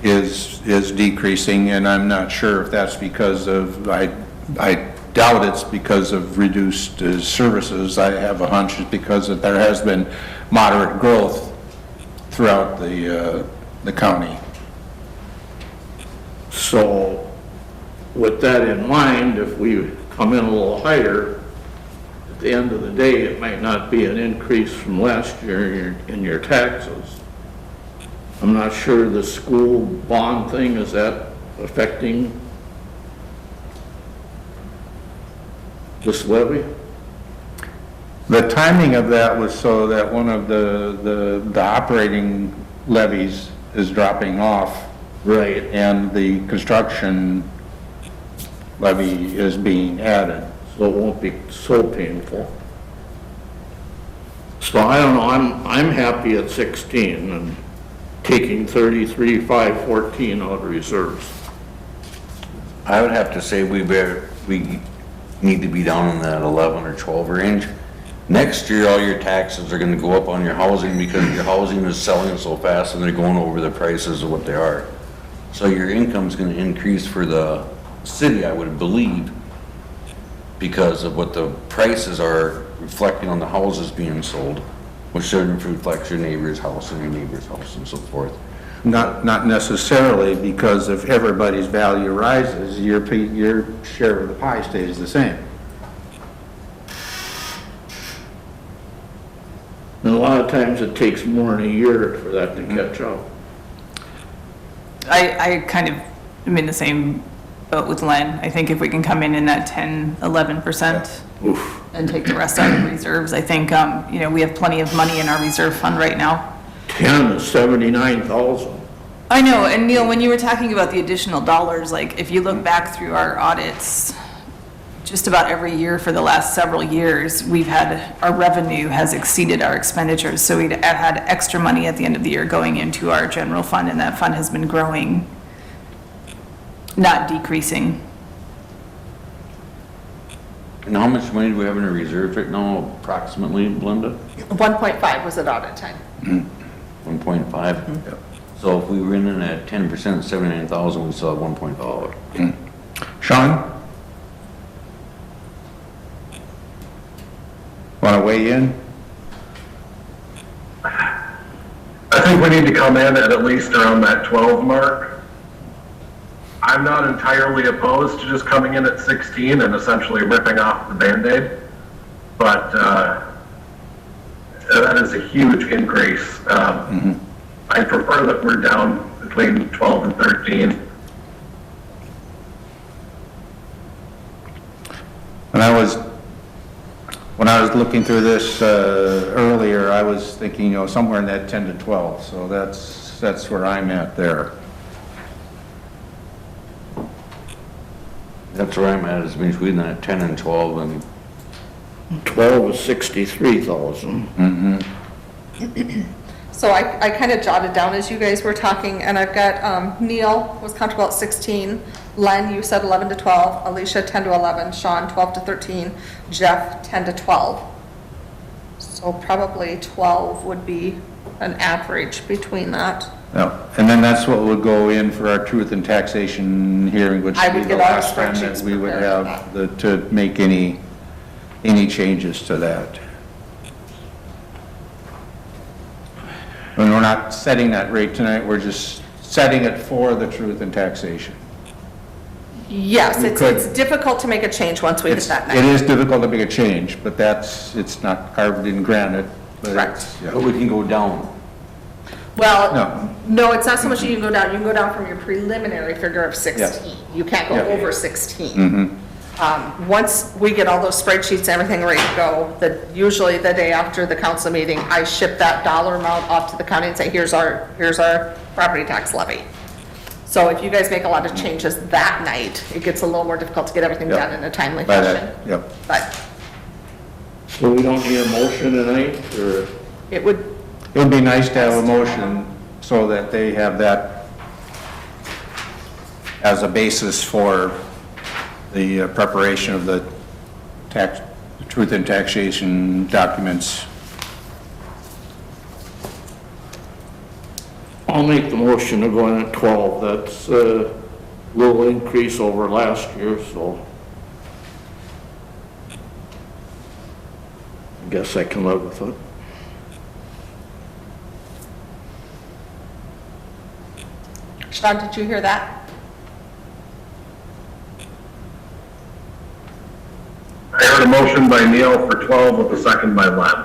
is decreasing, and I'm not sure if that's because of, I doubt it's because of reduced services. I have a hunch it's because there has been moderate growth throughout the county. So with that in mind, if we come in a little higher, at the end of the day, it might not be an increase from last year in your taxes. I'm not sure the school bond thing, is that affecting this levy? The timing of that was so that one of the operating levies is dropping off, Right. and the construction levy is being added. So it won't be so painful. So I don't know, I'm happy at 16 and taking 33,514 out of reserves. I would have to say we need to be down in that 11 or 12 range. Next year, all your taxes are gonna go up on your housing because your housing is selling so fast and they're going over the prices of what they are. So your income's gonna increase for the city, I would believe, because of what the prices are reflecting on the houses being sold, which then reflects your neighbor's house and your neighbor's house and so forth. Not necessarily, because if everybody's value rises, your share of the pie stays the same. And a lot of times it takes more than a year for that to catch up. I kind of am in the same boat with Len. I think if we can come in that 10, 11% and take the rest out of reserves, I think, we have plenty of money in our reserve fund right now. 10 is 79,000. I know, and Neil, when you were talking about the additional dollars, like, if you look back through our audits, just about every year for the last several years, our revenue has exceeded our expenditures, so we'd had extra money at the end of the year going into our general fund, and that fund has been growing, not decreasing. And how much money do we have in our reserves right now, approximately, Belinda? 1.5 was at audit time. 1.5? So if we were in at 10%, 79,000, we still have 1.5. Sean? Want to weigh in? I think we need to come in at least around that 12 mark. I'm not entirely opposed to just coming in at 16 and essentially ripping off the Band-Aid, but that is a huge increase. I prefer that we're down between 12 and 13. When I was looking through this earlier, I was thinking, somewhere in that 10 to 12, so that's where I'm at there. That's where I'm at, is between that 10 and 12, and 12 is 63,000. So I kind of jotted down as you guys were talking, and I've got Neil was comfortable at 16, Len, you said 11 to 12, Alicia 10 to 11, Sean 12 to 13, Jeff 10 to 12. So probably 12 would be an average between that. No, and then that's what would go in for our truth and taxation hearing, which I would be would the get all the last time that spreadsheets we would prepared for have to make any changes to that. And we're not setting that rate tonight, we're just setting it for the truth and taxation. Yes, We it's could- difficult to make a change once we hit It's- that It night. is difficult to make a change, but it's not carved in granite. But Correct. it's- yeah. But we can go down. Well, no, it's not so much you can go down, you can go down from your preliminary figure of 16. You can't go Yeah. over 16. Once we get all those spreadsheets, everything ready to go, usually the day after the council meeting, I ship that dollar amount off to the county and say, here's our property tax levy. So if you guys make a lot of changes that night, it gets a little more difficult to get everything Yep. done in a timely By fashion. that, yep. But So we don't need a motion tonight, or? it would, It would be nice to have a motion so that they have that as a basis for the preparation of the truth and taxation documents. I'll make the motion to go in at 12. That's a little increase over last year, so I guess I can live with it. Sean, did you hear that? I heard a motion by Neil for 12 with a second by Len.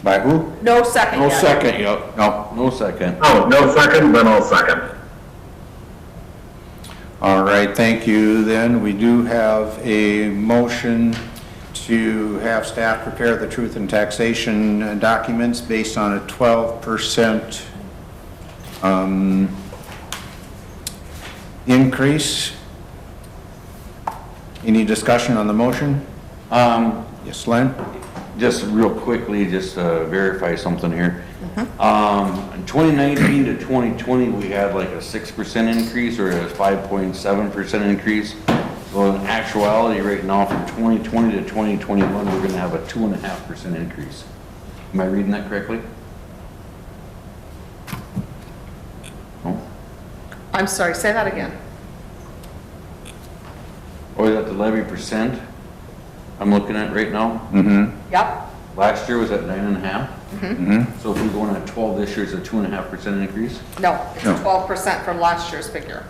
By who? No second No yet. second yet. No. No second. Oh, no second, then I'll second. All right, thank you. Then we do have a motion to have staff prepare the truth and taxation documents based on a 12% increase. Any discussion on the motion? Yes, Len? Just real quickly, just to verify something here. In 2019 to 2020, we had like a 6% increase or a 5.7% increase. So in actuality, right now, from 2020 to 2021, we're gonna have a 2.5% increase. Am I reading that correctly? No? I'm sorry, say that again. Or is that the levy percent I'm looking at right now? Yep. Last year was at 9.5. So if we're going at 12 this year, it's a 2.5% increase? No, it's No. 12% from last year's figure.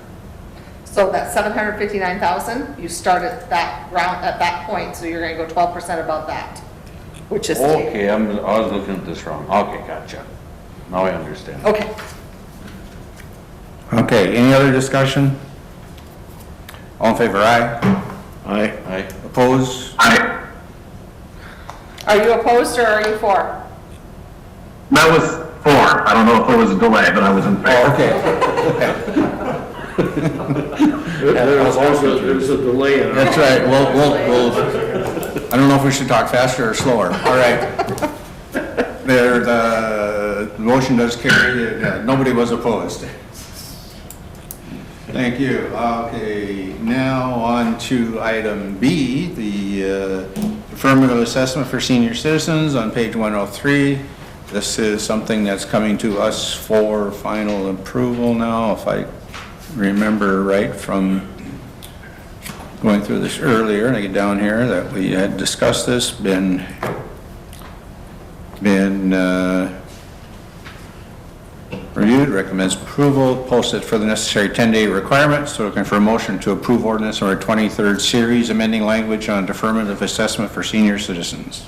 So that 759,000, you start at that round, at that point, so you're gonna go 12% above that, which is. Okay, I was looking at this wrong. Okay, gotcha. Now I understand. Okay, Okay, any other discussion? All in favor, aye? Aye. Aye. Opposed? Aye. are you opposed or are you for? That was 4. I don't know if there was a delay, but I was in favor. Okay. There's a delay in it. That's right, we'll, I don't know if we should talk faster or slower, all right. There, the motion does carry, nobody was opposed. Thank you. Okay, now on to item B, the affirmative assessment for senior citizens on page 103. This is something that's coming to us for final approval now, if I remember right from going through this earlier, and I get down here, that we had discussed this, been reviewed, recommends approval, posted for the necessary 10-day requirement. So looking for a motion to approve ordinance number 23rd series, amending language on deferment of assessment for senior citizens.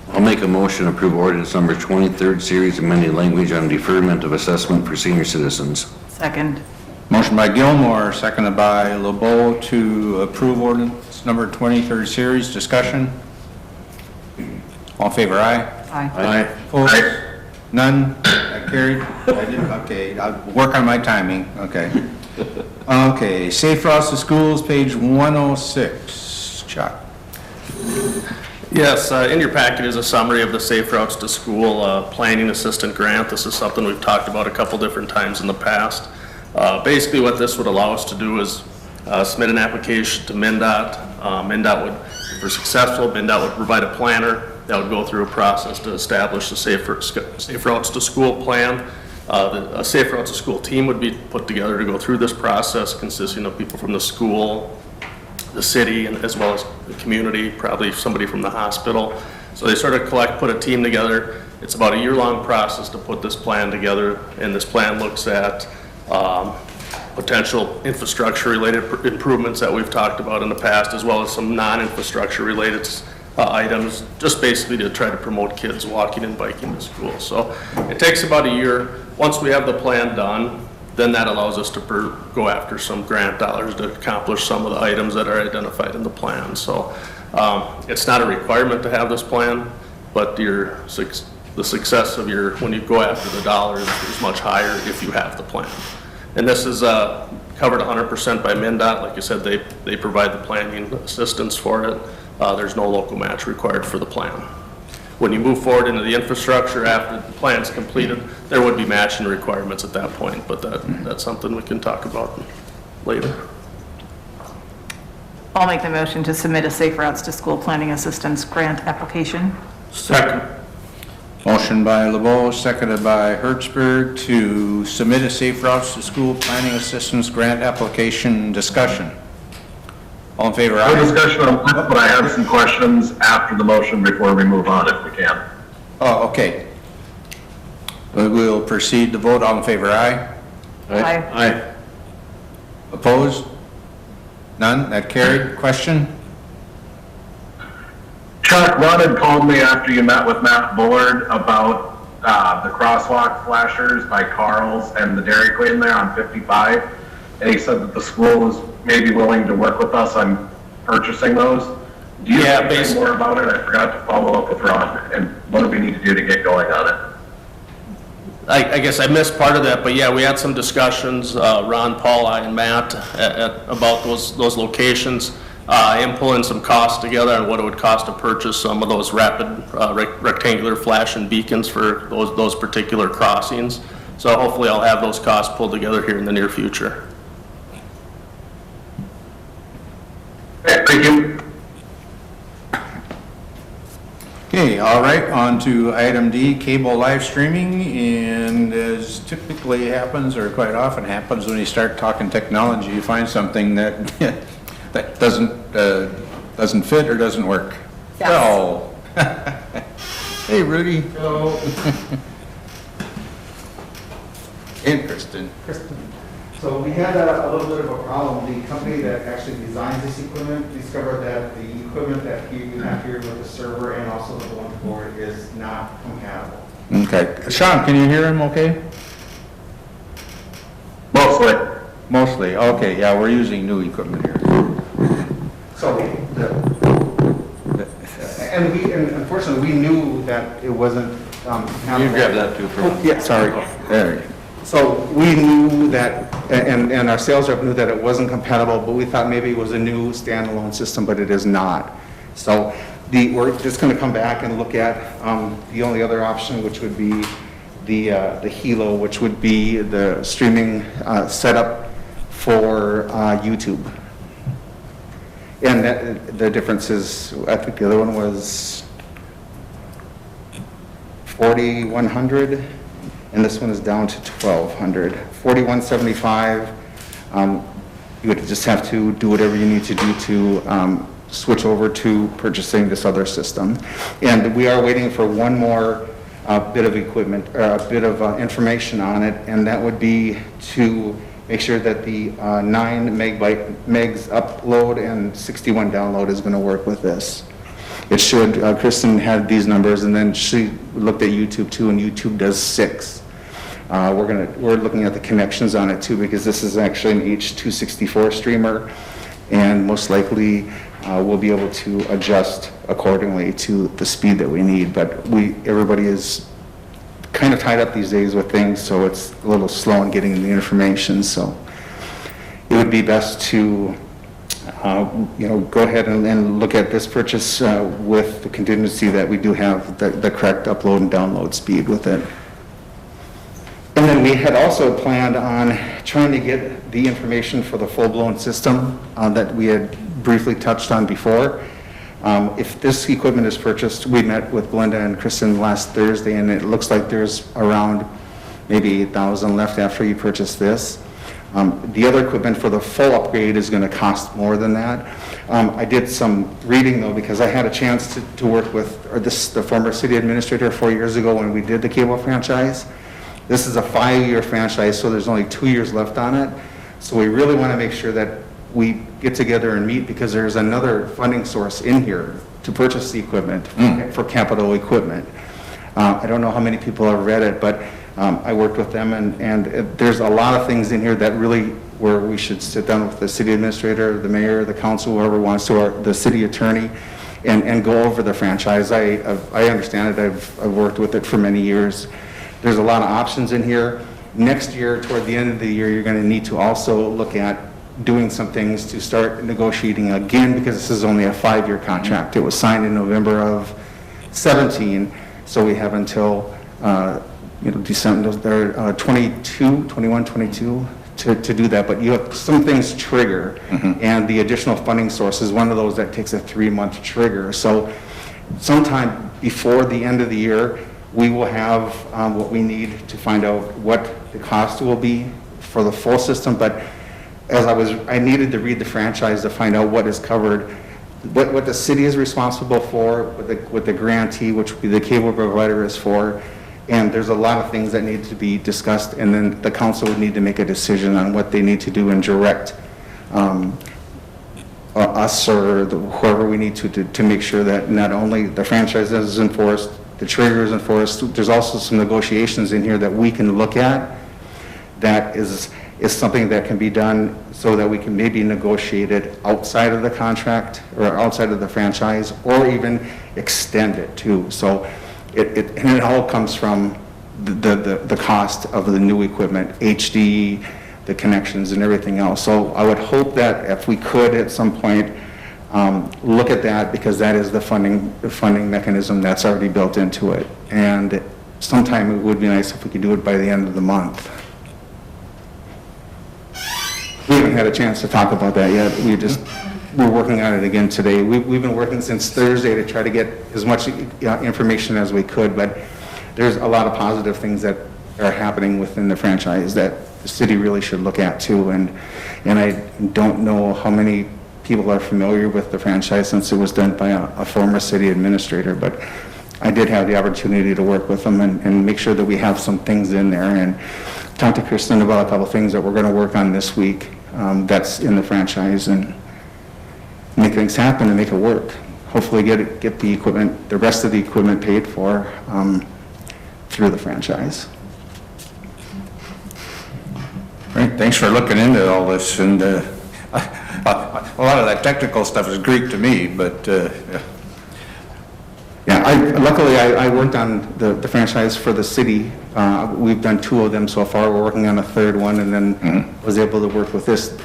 I'll make a motion to approve ordinance number 23rd series, amending language on deferment of assessment for senior citizens. Second. Motion by Gilmore, seconded by LeBeau to approve ordinance number 23rd series. Discussion? All in favor, aye? Aye. Opposed? Aye. None? That carried? I did, okay, I'll work on my timing, okay. Okay, safe routes to schools, page 106. Chuck? Yes, in your packet is a summary of the Safe Routes to School Planning Assistant Grant. This is something we've talked about a couple different times in the past. Basically, what this would allow us to do is submit an application to MnDOT. MnDOT would, if we're successful, MnDOT would provide a planner that would go through a process to establish the Safe Routes to School plan. A Safe Routes to School team would be put together to go through this process, consisting of people from the school, the city, and as well as the community, probably somebody from the hospital. So they sort of put a team together. It's about a year-long process to put this plan together, and this plan looks at potential infrastructure-related improvements that we've talked about in the past, as well as some non-infrastructure-related items, just basically to try to promote kids walking and biking to school. So it takes about a year. Once we have the plan done, then that allows us to go after some grant dollars to accomplish some of the items that are identified in the plan. So it's not a requirement to have this plan, but the success of when you go after the dollars is much higher if you have the plan. And this is covered 100% by MnDOT. Like I said, they provide the planning assistance for it. There's no local match required for the plan. When you move forward into the infrastructure after the plan's completed, there would be matching requirements at that point, but that's something we can talk about later. I'll make the motion to submit a Safe Routes to School Planning Assistance Grant application. Second. Motion by LeBeau, seconded by Hertzberg to submit a Safe Routes to School Planning Assistance Grant application. Discussion. All in favor, No aye? discussion on this, but I have some questions after the motion before we move on, if we can. Oh, okay. We'll proceed to vote. All in favor, aye? Aye. Aye. Opposed? None? That carried. Question? Chuck, Ron had called me after you met with Matt Bullard about the crosswalk flashers by Carl's and the Dairy Queen there on 55. And he said that the school was maybe willing to work with us on purchasing those. Do you know anything more about it? I forgot to follow up with Ron. And what do we need to do to get going on it? I guess I missed part of that, but yeah, we had some discussions, Ron, Paul, I, and Matt, about those locations. I am pulling some costs together on what it would cost to purchase some of those rapid rectangular flashing beacons for those particular crossings. So hopefully I'll have those costs pulled together here in the near future. Okay, thank you. Okay, all right, on to item D, cable live streaming, and as typically happens, or quite often happens, when you start talking technology, you find something that that doesn't fit or doesn't work. Yes. So, hey, Rudy. Hello. Interesting. So we had a little bit of a problem. The company that actually designs this equipment discovered that the equipment that you have here with the server and also the one board is not compatible. Okay, Sean, can you hear him okay? Mostly. Mostly, okay, yeah, we're using new equipment here. So and unfortunately, we knew that it wasn't compatible. You grab that too for me. Yeah, sorry. There you go. So we knew that, and our sales rep knew that it wasn't compatible, but we thought maybe it was a new standalone system, but it is not. So we're just going to come back and look at the only other option, which would be the Hilo, which would be the streaming setup for YouTube. And the difference is, I think the other one was 4,100. And this one is down to 1,200. 4,175, you would just have to do whatever you need to do to switch over to purchasing this other system. And we are waiting for one more bit of equipment, a bit of information on it, and that would be to make sure that the 9 megs upload and 61 download is going to work with this. It should, Kristen had these numbers, and then she looked at YouTube too, and YouTube does 6. We're looking at the connections on it too, because this is actually an H.264 streamer, and most likely we'll be able to adjust accordingly to the speed that we need. But everybody is kind of tied up these days with things, so it's a little slow in getting the information. So it would be best to go ahead and look at this purchase with the contingency that we do have the correct upload and download speed with it. And then we had also planned on trying to get the information for the full-blown system that we had briefly touched on before. If this equipment is purchased, we met with Belinda and Kristen last Thursday, and it looks like there's around maybe 8,000 left after you purchase this. The other equipment for the full upgrade is going to cost more than that. I did some reading though, because I had a chance to work with the former city administrator 4 years ago when we did the cable franchise. This is a 5-year franchise, so there's only 2 years left on it. So we really want to make sure that we get together and meet, because there's another funding source in here to purchase the equipment for capital equipment. I don't know how many people have read it, but I worked with them, and there's a lot of things in here that really, where we should sit down with the city administrator, the mayor, the council, whoever wants to, or the city attorney, and go over the franchise. I understand it. I've worked with it for many years. There's a lot of options in here. Next year, toward the end of the year, you're going to need to also look at doing some things to start negotiating again, because this is only a 5-year contract. It was signed in November of 17, so we have until December 21, 22 to do that. But you have some things trigger, and the additional funding source is one of those that takes a 3-month trigger. So sometime before the end of the year, we will have what we need to find out what the cost will be for the full system. But as I needed to read the franchise to find out what is covered, what the city is responsible for, what the grantee, which the cable provider is for, and there's a lot of things that need to be discussed, and then the council would need to make a decision on what they need to do and direct us or whoever we need to make sure that not only the franchise is enforced, the trigger is enforced. There's also some negotiations in here that we can look at that is something that can be done so that we can maybe negotiate it outside of the contract or outside of the franchise, or even extend it too. So it all comes from the cost of the new equipment, HD, the connections and everything else. So I would hope that if we could at some point look at that, because that is the funding mechanism that's already built into it. And sometime it would be nice if we could do it by the end of the month. We haven't had a chance to talk about that yet. We're working on it again today. We've been working since Thursday to try to get as much information as we could, but there's a lot of positive things that are happening within the franchise that the city really should look at too. And I don't know how many people are familiar with the franchise since it was done by a former city administrator, but I did have the opportunity to work with them and make sure that we have some things in there, and talk to Kristen about a couple of things that we're going to work on this week that's in the franchise, and make things happen and make it work. Hopefully get the equipment, the rest of the equipment paid for through the franchise. Great, thanks for looking into all this, and a lot of that technical stuff is Greek to me, but yeah, luckily I worked on the franchise for the city. We've done 2 of them so far. We're working on a 3rd one, and then was able to work with this.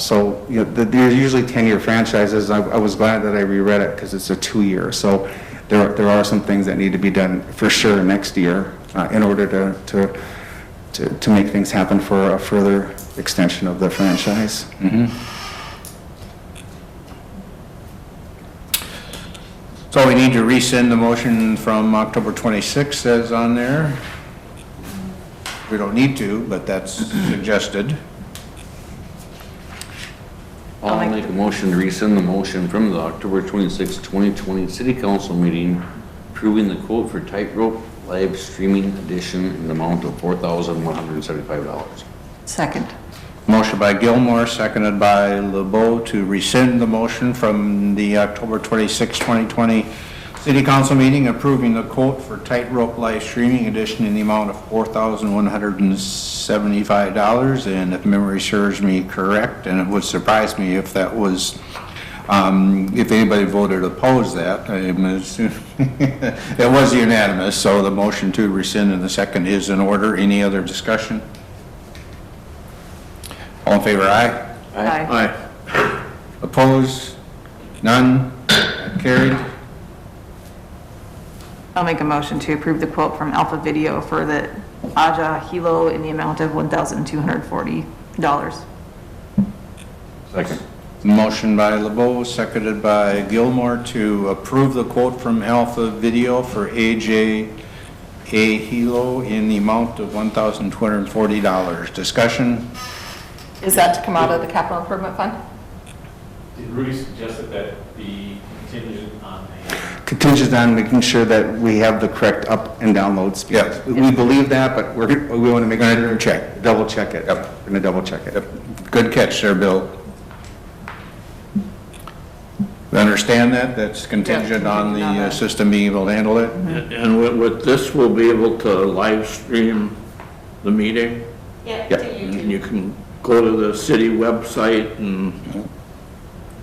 So they're usually 10-year franchises. I was glad that I reread it because it's a 2-year. So there are some things that need to be done for sure next year in order to make things happen for a further extension of the franchise. so we need to rescind the motion from October 26th as on there. We don't need to, but that's suggested. I'll make a motion to rescind the motion from the October 26, 2020 City Council meeting approving the quote for Tightrope live streaming edition in the amount of $4,175. Second. Motion by Gilmore, seconded by LeBeau to rescind the motion from the October 26, 2020 City Council meeting approving the quote for Tightrope live streaming edition in the amount of $4,175. And if memory serves me correct, and it would surprise me if that was, if anybody voted opposed that, I'm assuming it was unanimous. So the motion to rescind and the second is in order. Any other discussion? All in favor, aye? Aye. Opposed? None? Carried. I'll make a motion to approve the quote from Alpha Video for the Aja Hilo in the amount of $1,240. Second. Motion by LeBeau, seconded by Gilmore to approve the quote from Alpha Video for AJ A Hilo in the amount of $1,240. Discussion? Is that to come out of the capital improvement fund? Did Rudy suggest that be contingent on the, Contingent on making sure that we have the correct up and download speeds. Yep. We believe that, but we want to make sure, Check. double check it. Yep. We're going to double check it. Yep. Good catch there, Bill. We understand that? That's contingent on contingent on the that. system being able to handle it? And with this, we'll be able to live stream the meeting. Yep. Yeah, to And YouTube. you can go to the city website and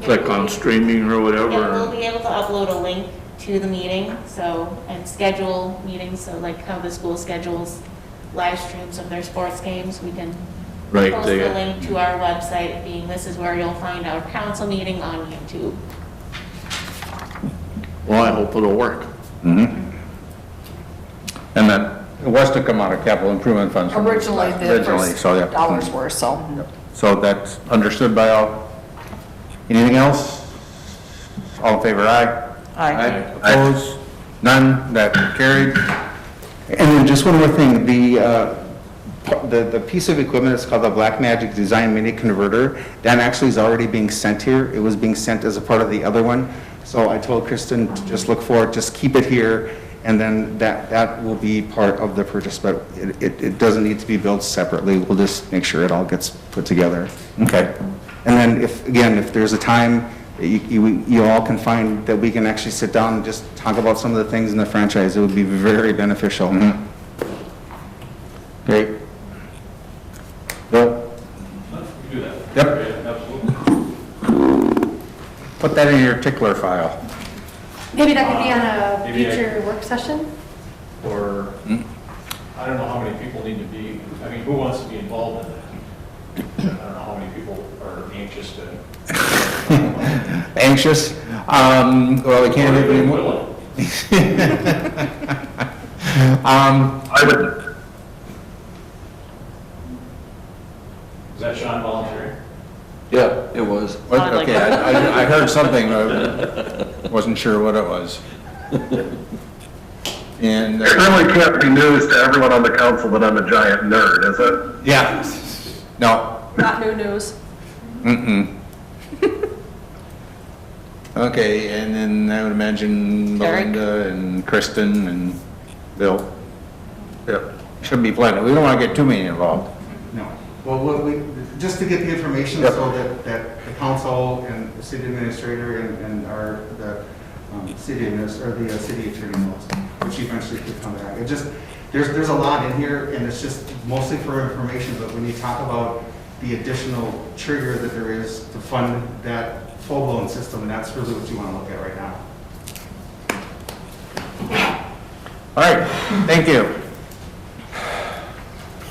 click on streaming or Yeah, we'll whatever. be able to upload a link to the meeting, so, and schedule meetings, so like how the school schedules live streams of their sports games, we can Right, post they- the link to our website, being this is where you'll find our council meeting on YouTube. Well, I hope it'll work. And that, it was to come out of capital improvement funds. Originally, the Originally, first so, yeah. dollars were, so. So that's understood by all? Anything else? All in favor, aye? Aye. Opposed? None? That carried? And then just one more thing, the piece of equipment is called the Black Magic Design Mini Converter. That actually is already being sent here. It was being sent as a part of the other one. So I told Kristen to just look for it, just keep it here, and then that will be part of the purchase, but it doesn't need to be built separately. We'll just make sure it all gets put together. Okay. And then if there's a time that you all can find that we can actually sit down and just talk about some of the things in the franchise, it would be very beneficial. Great. Bill? we do that. Yep. Yeah, absolutely. Put that in your tickler file. Maybe that could be on a Maybe I- future work session? Or, I don't know how many people need to be, I mean, who wants to be involved in that? I don't know how many people are anxious to. Anxious? Well, we can't have any more. Willing. I would, Is that Sean volunteering? Yeah, it was. Okay, I heard something, wasn't sure what it was. And, it really can't be news to everyone on the council that I'm a giant nerd, is it? yeah, no, Not new news. okay, and then I would imagine Eric? Melinda and Kristen and Bill. Yep, should be plenty, we don't want to get too many involved. No. Well, just to get the information Yep. so that the council and the city administrator and the city attorney knows, which eventually could come back. It just, there's a lot in here, and it's just mostly for information, but when you talk about the additional trigger that there is to fund that full-blown system, and that's really what you want to look at right now. All right, thank you.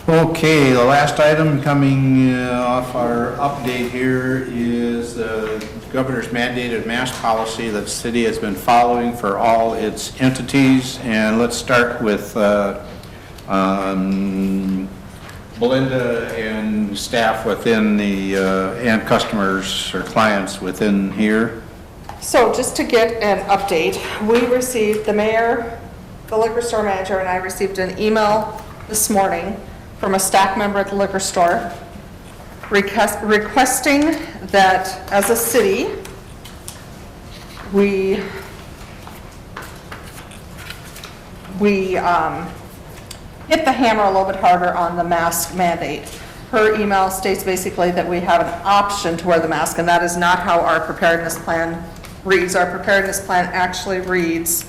Okay, the last item coming off our update here is the governor's mandated mask policy that the city has been following for all its entities. And let's start with Belinda and staff within the, and customers or clients within here. So just to get an update, we received, the mayor, the liquor store manager, and I received an email this morning from a staff member at the liquor store requesting that as a city, we hit the hammer a little bit harder on the mask mandate. Her email states basically that we have an option to wear the mask, and that is not how our preparedness plan reads. Our preparedness plan actually reads,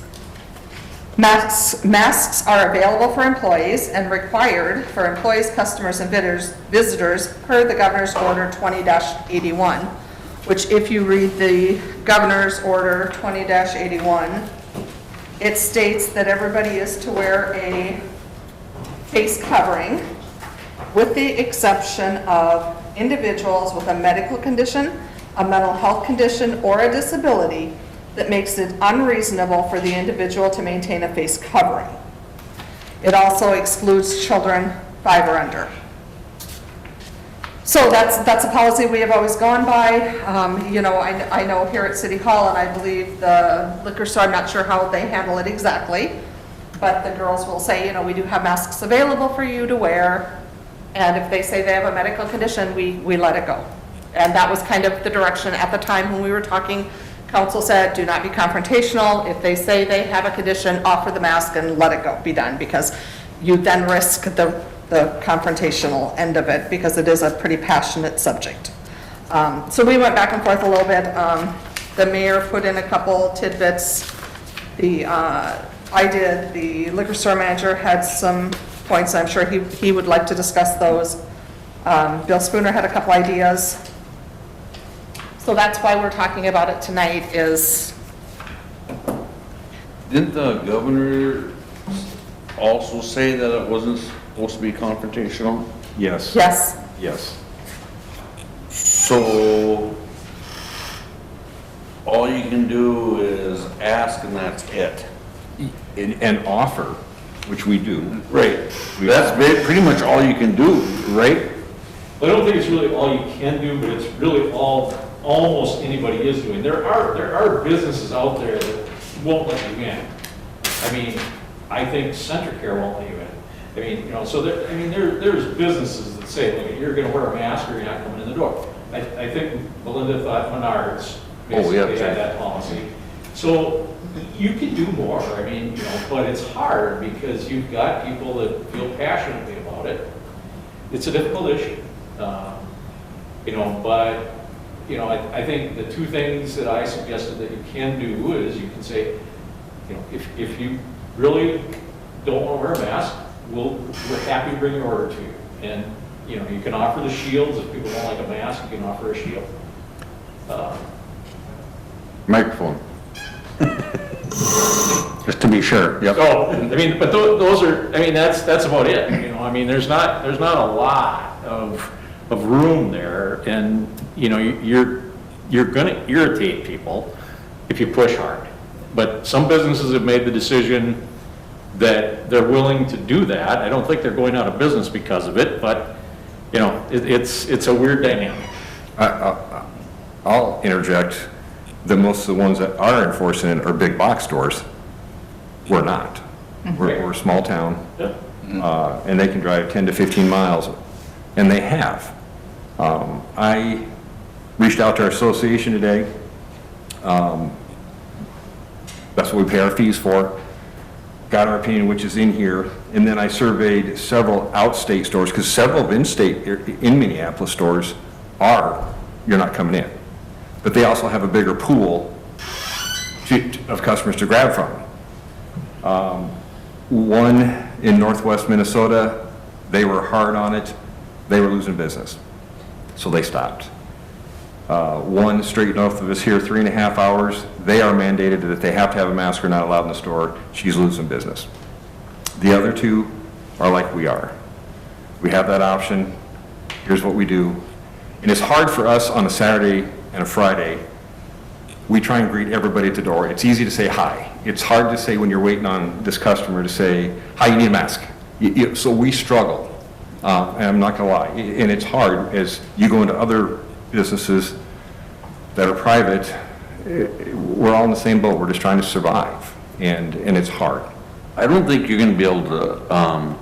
masks are available for employees and required for employees, customers, and visitors per the governor's order 20-81, which if you read the governor's order 20-81, it states that everybody is to wear a face covering with the exception of individuals with a medical condition a mental health condition, or a disability that makes it unreasonable for the individual to maintain a face covering. It also excludes children 5 or under. So that's a policy we have always gone by. You know, I know here at City Hall, and I believe the liquor store, I'm not sure how they handle it exactly, but the girls will say, you know, we do have masks available for you to wear, and if they say they have a medical condition, we let it go. And that was kind of the direction at the time when we were talking. Council said, do not be confrontational. If they say they have a condition, offer the mask and let it go, be done, because you then risk the confrontational end of it, because it is a pretty passionate subject. So we went back and forth a little bit. The mayor put in a couple tidbits. I did. The liquor store manager had some points. I'm sure he would like to discuss those. Bill Spooner had a couple ideas. So that's why we're talking about it tonight is, Didn't the governor also say that it wasn't supposed to be confrontational? Yes. yes, Yes. So all you can do is ask and that's it. And offer, which we do. Right. That's pretty much all you can do, right? I don't think it's really all you can do, but it's really all, almost anybody is doing. There are businesses out there that won't let you in. I mean, I think Centricare won't let you in. I mean, you know, so there, I mean, there's businesses that say, look, you're gonna wear a mask or you're not coming in the door. I think Melinda thought Menards basically had that policy. So you can do more, I mean, you know, but it's hard because you've got people that feel passionately about it. It's a difficult issue. You know, but, you know, I think the two things that I suggested that you can do is you can say, you know, if you really don't want to wear a mask, we're happy to bring an order to you. And, you know, you can offer the shields. If people don't like a mask, you can offer a shield. Microphone. Just to be sure. Yep. So, I mean, but those are, I mean, that's about it, you know, I mean, there's not a lot of room there, and, you know, you're gonna irritate people if you push hard. But some businesses have made the decision that they're willing to do that. I don't think they're going out of business because of it, but, you know, it's a weird dynamic. I'll interject that most of the ones that are enforcing it are big box stores. We're not. We're a small town, Yeah. and they can drive 10 to 15 miles, and they have. I reached out to our association today. That's what we pay our fees for. Got our opinion, which is in here, and then I surveyed several outstate stores, because several of in-state, in Minneapolis stores are, you're not coming in. But they also have a bigger pool of customers to grab from. One in northwest Minnesota, they were hard on it. They were losing business, so they stopped. One straight north of us here, 3.5 hours, they are mandated that they have to have a mask or not allowed in the store. She's losing business. The other two are like we are. We have that option. Here's what we do. And it's hard for us on a Saturday and a Friday. We try and greet everybody at the door. It's easy to say hi. It's hard to say when you're waiting on this customer to say, hi, you need a mask. So we struggle, and I'm not gonna lie. And it's hard as you go into other businesses that are private. We're all in the same boat. We're just trying to survive, and it's hard. I don't think you're gonna be able to,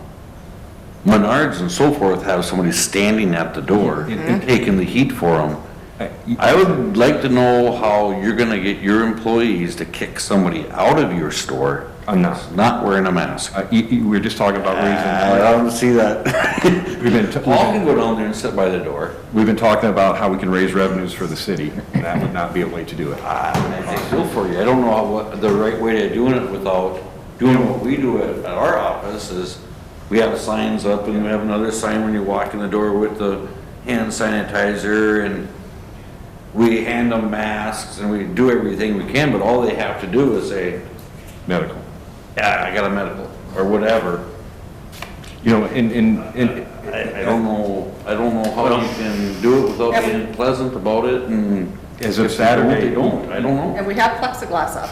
Menards and so forth have somebody standing at the door and taking the heat for them. I would like to know how you're gonna get your employees to kick somebody out of your store. I'm not. Not wearing a mask. We're just talking about I raising. don't see that. We've been, All can go down there and sit by the door. we've been talking about how we can raise revenues for the city, and that would not be a way to do it. I feel for you. I don't know what the right way of doing it without doing what we do at our office is we have signs up and we have another sign when you walk in the door with the hand sanitizer, and we hand them masks and we do everything we can, but all they have to do is say, Medical. yeah, I got a medical or whatever. You know, I don't know how you can do it without being pleasant about it and as of If they don't, Saturday. they don't, I don't know. And we have plexiglass up.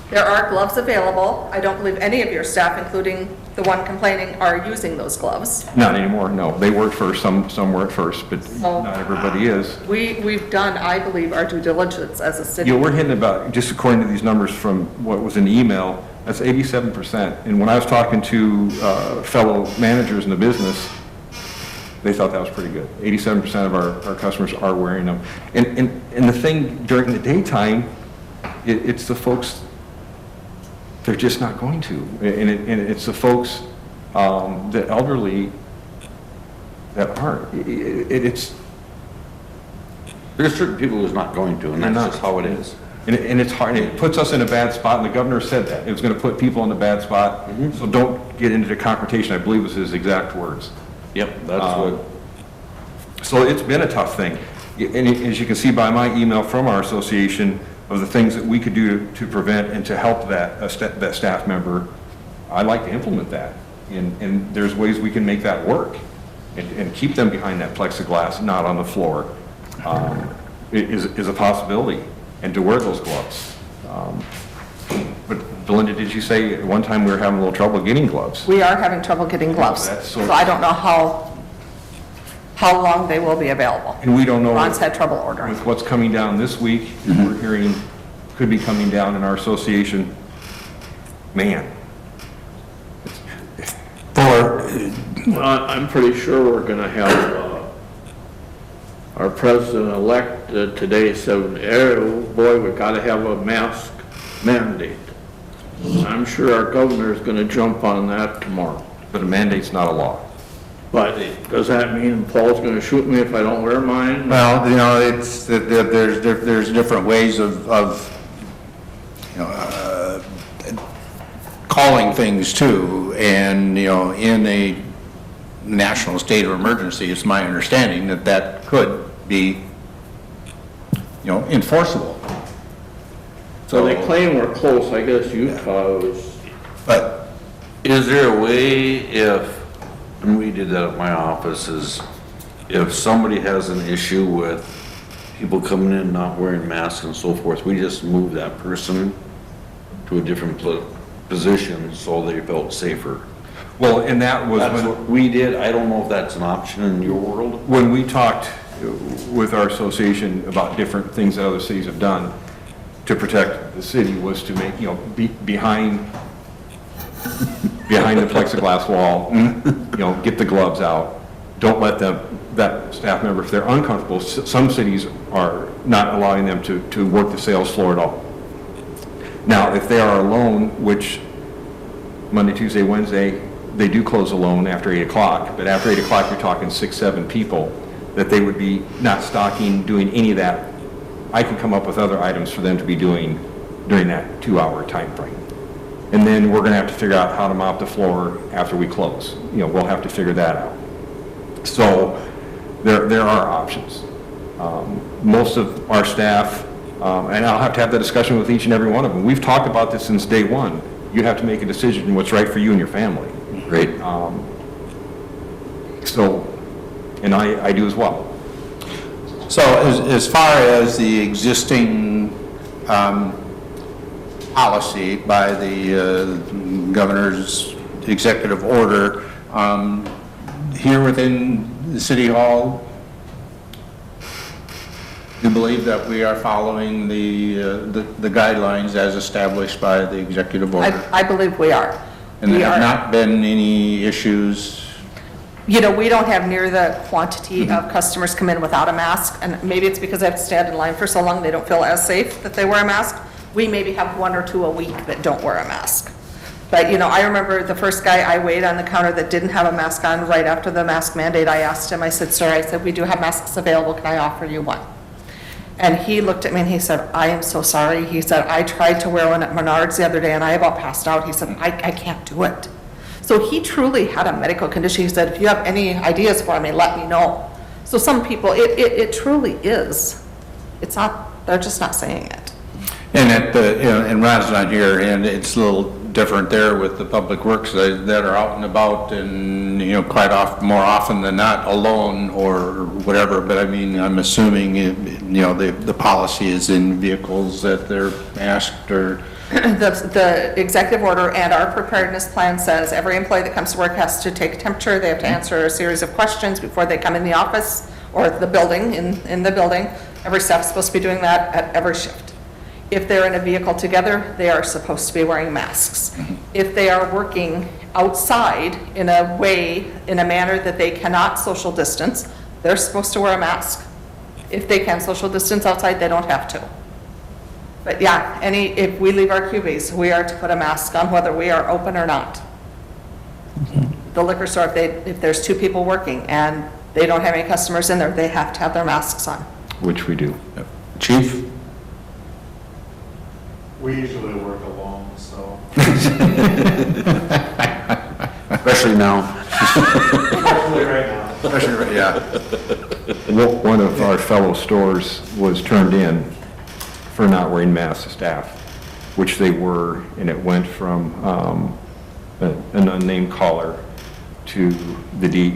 There are gloves available. I don't believe any of your staff, including the one complaining, are using those gloves. Not anymore, no. They were at first, some were at first, but So- not everybody is. We've done, I believe, our due diligence as a city. You know, we're hitting about, just according to these numbers from what was in the email, that's 87%. And when I was talking to fellow managers in the business, they thought that was pretty good. 87% of our customers are wearing them. And the thing during the daytime, it's the folks, they're just not going to. And it's the folks, the elderly that aren't. It's, There's certain people who's not going to, and They're that's not. just how it is. and it's hard, and it puts us in a bad spot, and the governor said that. It was going to put people in a bad spot, so don't get into the confrontation, I believe was his exact words. Yep, that's what, So it's been a tough thing. And as you can see by my email from our association of the things that we could do to prevent and to help that staff member, I'd like to implement that. And there's ways we can make that work and keep them behind that plexiglass, not on the floor, is a possibility, and to wear those gloves. But Belinda, did you say at one time we were having a little trouble getting gloves? We are having trouble getting gloves. That's So I don't know how long they will be available. And we don't know. Ron's had trouble ordering. With what's coming down this week, we're hearing could be coming down in our association, man. I'm pretty sure we're gonna have, our president-elect today said, oh boy, we gotta have a mask mandate. I'm sure our governor's gonna jump on that tomorrow. But a mandate's not a law. But does that mean Paul's gonna shoot me if I don't wear mine? Well, you know, it's, there's different ways of, you know, calling things too, and, you know, in a national state of emergency, it's my understanding that that could be, you know, enforceable. So they claim we're close, I guess Utah is. But, is there a way if, and we did that at my office, is if somebody has an issue with people coming in not wearing masks and so forth, we just move that person to a different position so they felt safer. Well, and that was That's what we did. I don't know if that's an option in your world. when we talked with our association about different things that other cities have done to protect the city, was to make, you know, behind the plexiglass wall, you know, get the gloves out. Don't let that staff member, if they're uncomfortable, some cities are not allowing them to work the sales floor at all. Now, if they are alone, which Monday, Tuesday, Wednesday, they do close alone after 8 o'clock, but after 8 o'clock, you're talking 6, 7 people, that they would be not stocking, doing any of that. I could come up with other items for them to be doing during that 2-hour time frame. And then we're gonna have to figure out how to mop the floor after we close. You know, we'll have to figure that out. So there are options. Most of our staff, and I'll have to have that discussion with each and every one of them. We've talked about this since day one. You have to make a decision what's right for you and your family. Right. So, and I do as well. so as far as the existing, policy by the governor's executive order, here within the city hall, do you believe that we are following the guidelines as established by the executive order? I believe we are. And We there have are. not been any issues? You know, we don't have near the quantity of customers come in without a mask, and maybe it's because they have to stand in line for so long, they don't feel as safe that they wear a mask. We maybe have 1 or 2 a week that don't wear a mask. But, you know, I remember the first guy I weighed on the counter that didn't have a mask on right after the mask mandate. I asked him, I said, sir, I said, we do have masks available, can I offer you one? And he looked at me and he said, I am so sorry. He said, I tried to wear one at Menards the other day and I about passed out. He said, I can't do it. So he truly had a medical condition. He said, if you have any ideas for me, let me know. So some people, it truly is. It's not, they're just not saying it. And at the, you know, and Ron's not here, and it's a little different there with the public works that are out and about and, you know, quite more often than not alone or whatever, but I mean, I'm assuming, you know, the policy is in vehicles that they're masked or... The executive order and our preparedness plan says every employee that comes to work has to take a temperature, they have to answer a series of questions before they come in the office or the building, in the building. Every staff's supposed to be doing that at every shift. If they're in a vehicle together, they are supposed to be wearing masks. If they are working outside in a way, in a manner that they cannot social distance, they're supposed to wear a mask. If they can social distance outside, they don't have to. But yeah, if we leave our QBs, we are to put a mask on whether we are open or not. The liquor store, if there's 2 people working and they don't have any customers in there, they have to have their masks on. Which we do. Chief? We usually work alone, so. Especially now. Especially right now. Especially, yeah. One of our fellow stores was turned in for not wearing masks to staff, which they were, and it went from an unnamed caller to the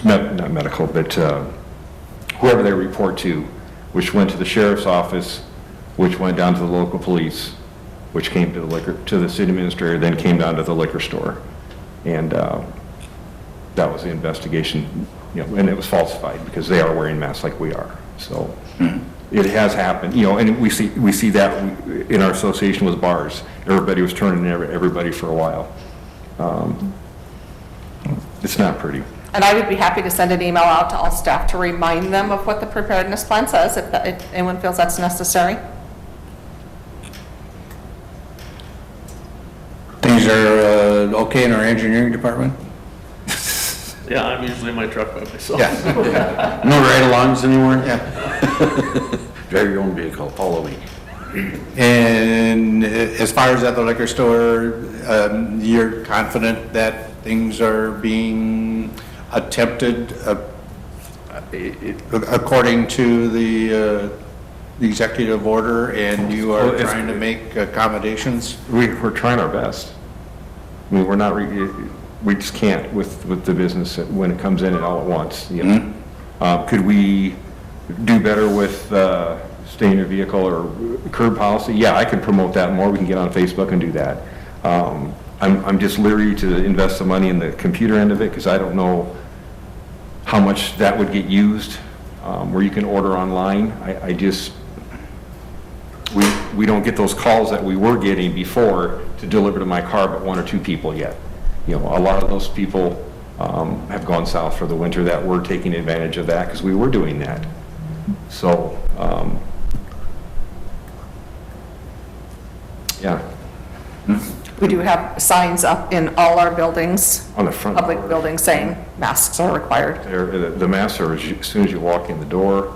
not medical, but whoever they report to, which went to the sheriff's office, which went down to the local police, which came to the city administrator, then came down to the liquor store. And that was the investigation, you know, and it was falsified because they are wearing masks like we are. So it has happened, you know, and we see that in our association with bars. Everybody was turning everybody for a while. It's not pretty. And I would be happy to send an email out to all staff to remind them of what the preparedness plan says, if anyone feels that's necessary. Things are okay in our engineering department? Yeah, I'm usually in my truck by myself. Yeah. No ride-alongs anymore? Yeah. Drive your own vehicle, follow me. And as far as at the liquor store, you're confident that things are being attempted according to the executive order, and you are Well, it's- trying to make accommodations? We're trying our best. I mean, we're not, we just can't with the business when it comes in all at once, you know. Could we do better with stay in your vehicle or curb policy? Yeah, I can promote that more. We can get on Facebook and do that. I'm just leery to invest the money in the computer end of it because I don't know how much that would get used, where you can order online. I just, we don't get those calls that we were getting before to deliver to my car, but 1 or 2 people yet. You know, a lot of those people have gone south for the winter that were taking advantage of that because we were doing that. So, yeah. We do have signs up in all our buildings, On the front public door. buildings, saying masks are required. The masks are as soon as you walk in the door.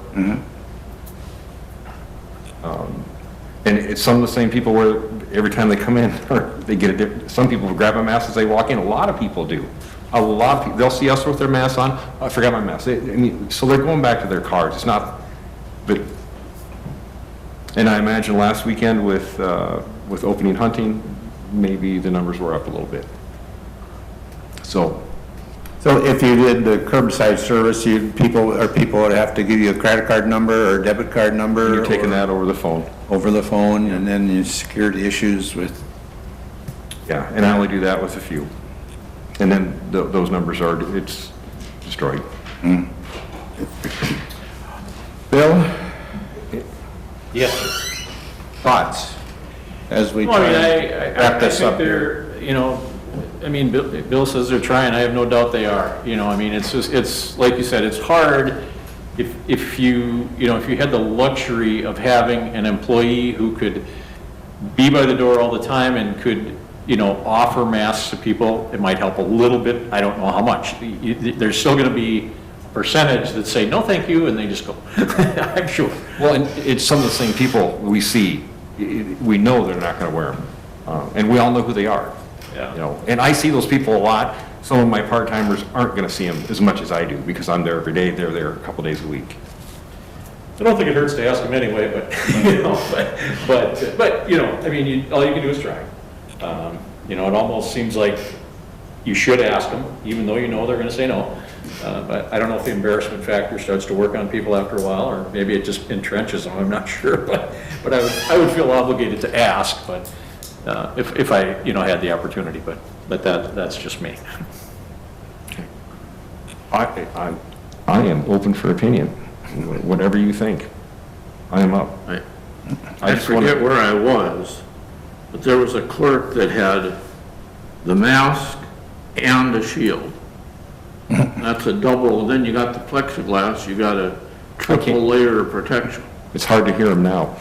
And it's some of the same people where every time they come in, or they get a different, some people grab a mask as they walk in. A lot of people do. A lot of people, they'll see us with their masks on. I forgot my mask. So they're going back to their cars. It's not, but, and I imagine last weekend with opening hunting, maybe the numbers were up a little bit. So, if you did the curbside service, people would have to give you a credit card number or debit card number? you're taking or that over the phone. over the phone, and then you security issues with... Yeah, and I only do that with a few. And then those numbers are, it's destroyed. Bill? Yes, sir. Thoughts as we Well, I try mean, and wrap this think up here? they're, you know, I mean, Bill says they're trying, I have no doubt they are, you know, I mean, it's just, it's, like you said, it's hard if you, you know, if you had the luxury of having an employee who could be by the door all the time and could, you know, offer masks to people, it might help a little bit, I don't know how much. There's still gonna be a percentage that say, no, thank you, and they just go, I'm sure. Well, and it's some of the same people we see, we know they're not gonna wear them. And we all know who they are. Yeah. You know, and I see those people a lot. Some of my part-timers aren't gonna see them as much as I do because I'm there every day. They're there a couple days a week. I don't think it hurts to ask them anyway, but, but, you know, I mean, all you can do is try. You know, it almost seems like you should ask them, even though you know they're gonna say no. But I don't know if the embarrassment factor starts to work on people after a while, or maybe it just entrenches them, I'm not sure, but I would feel obligated to ask, but, if I, you know, had the opportunity, but that's just me. I am open for opinion, whatever you think. I am up. I just wanna- forget where I was, but there was a clerk that had the mask and a shield. That's a double, then you got the plexiglass, you got a triple layer of protection. It's hard to hear them now.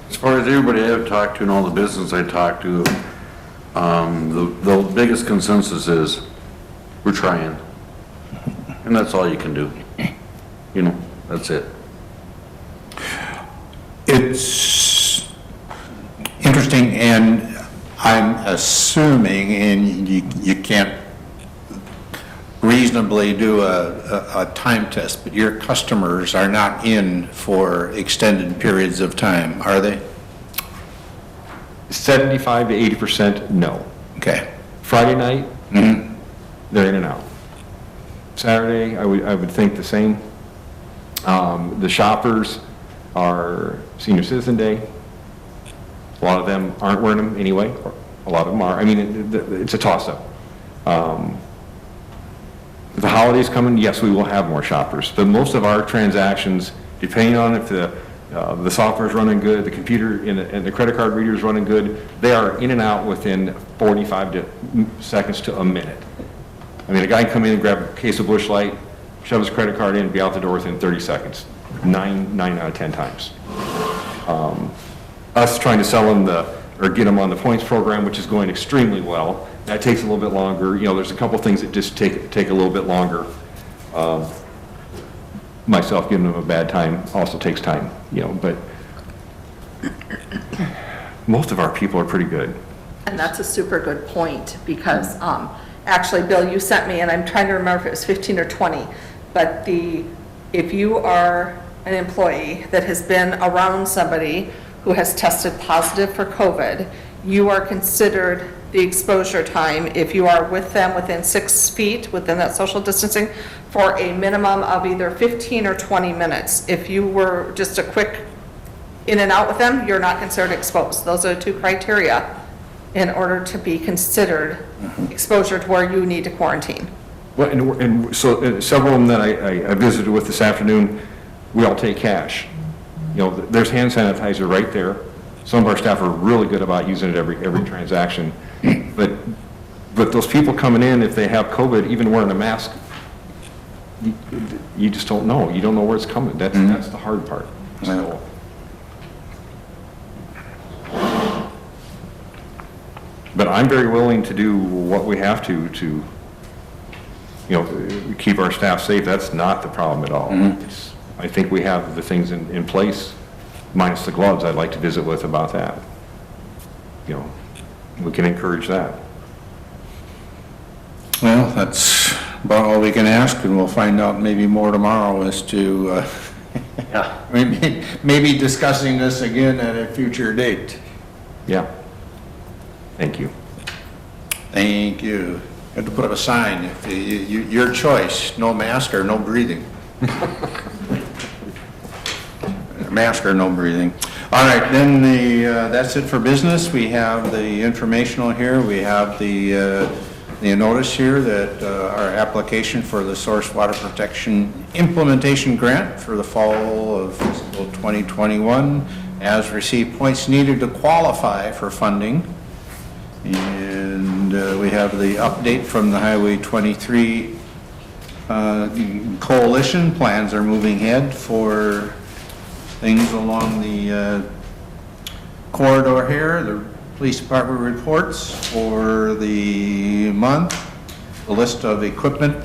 As far as everybody I've talked to and all the business I talked to, the biggest consensus is, we're trying. And that's all you can do. You know, that's it. It's interesting, and I'm assuming, and you can't reasonably do a time test, but your customers are not in for extended periods of time, are they? 75 to 80%, no. Okay. Friday night, they're in and out. Saturday, I would think the same. The shoppers are Senior Citizen Day. A lot of them aren't wearing them anyway, or a lot of them are. I mean, it's a toss-up. The holidays coming, yes, we will have more shoppers, but most of our transactions, depending on if the software is running good, the computer and the credit card reader is running good, they are in and out within 45 seconds to a minute. I mean, a guy can come in and grab a case of Busch Light, shove his credit card in, be out the door within 30 seconds, 9 out of 10 times. Us trying to sell them or get them on the points program, which is going extremely well, that takes a little bit longer. You know, there's a couple things that just take a little bit longer. Myself giving them a bad time also takes time, you know, but most of our people are pretty good. And that's a super good point, because actually, Bill, you sent me, and I'm trying to remember if it was 15 or 20, but if you are an employee that has been around somebody who has tested positive for COVID, you are considered the exposure time if you are with them within 6 feet, within that social distancing, for a minimum of either 15 or 20 minutes. If you were just a quick in and out with them, you're not considered exposed. Those are the 2 criteria in order to be considered exposure to where you need to quarantine. Well, and so several of them that I visited with this afternoon, we all take cash. You know, there's hand sanitizer right there. Some of our staff are really good about using it every transaction. But those people coming in, if they have COVID, even wearing a mask, you just don't know. You don't know where it's coming. That's the hard part. So, but I'm very willing to do what we have to, you know, keep our staff safe. That's not the problem at all. I think we have the things in place, minus the gloves. I'd like to visit with about that. You know, we can encourage that. Well, that's about all we can ask, and we'll find out maybe more tomorrow as to, maybe discussing this again at a future date. Yeah. Thank you. Thank you. You have to put up a sign, your choice, no mask or no breathing. Mask or no breathing. All right, then that's it for business. We have the informational here. We have the notice here that our application for the Source Water Protection Implementation Grant for the fall of fiscal 2021 has received points needed to qualify for funding. And we have the update from the Highway 23 coalition. Plans are moving ahead for things along the corridor here. The police department reports for the month. The list of equipment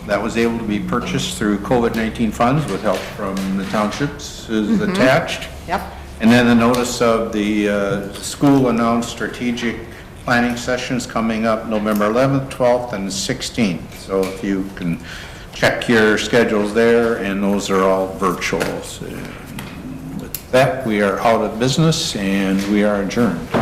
that was able to be purchased through COVID-19 funds with help from the townships is attached. Yep. And then the notice of the school announced strategic planning sessions coming up November 11th, 12th, and 16th. So if you can check your schedules there, and those are all virtual. So, with that, we are out of business, and we are adjourned.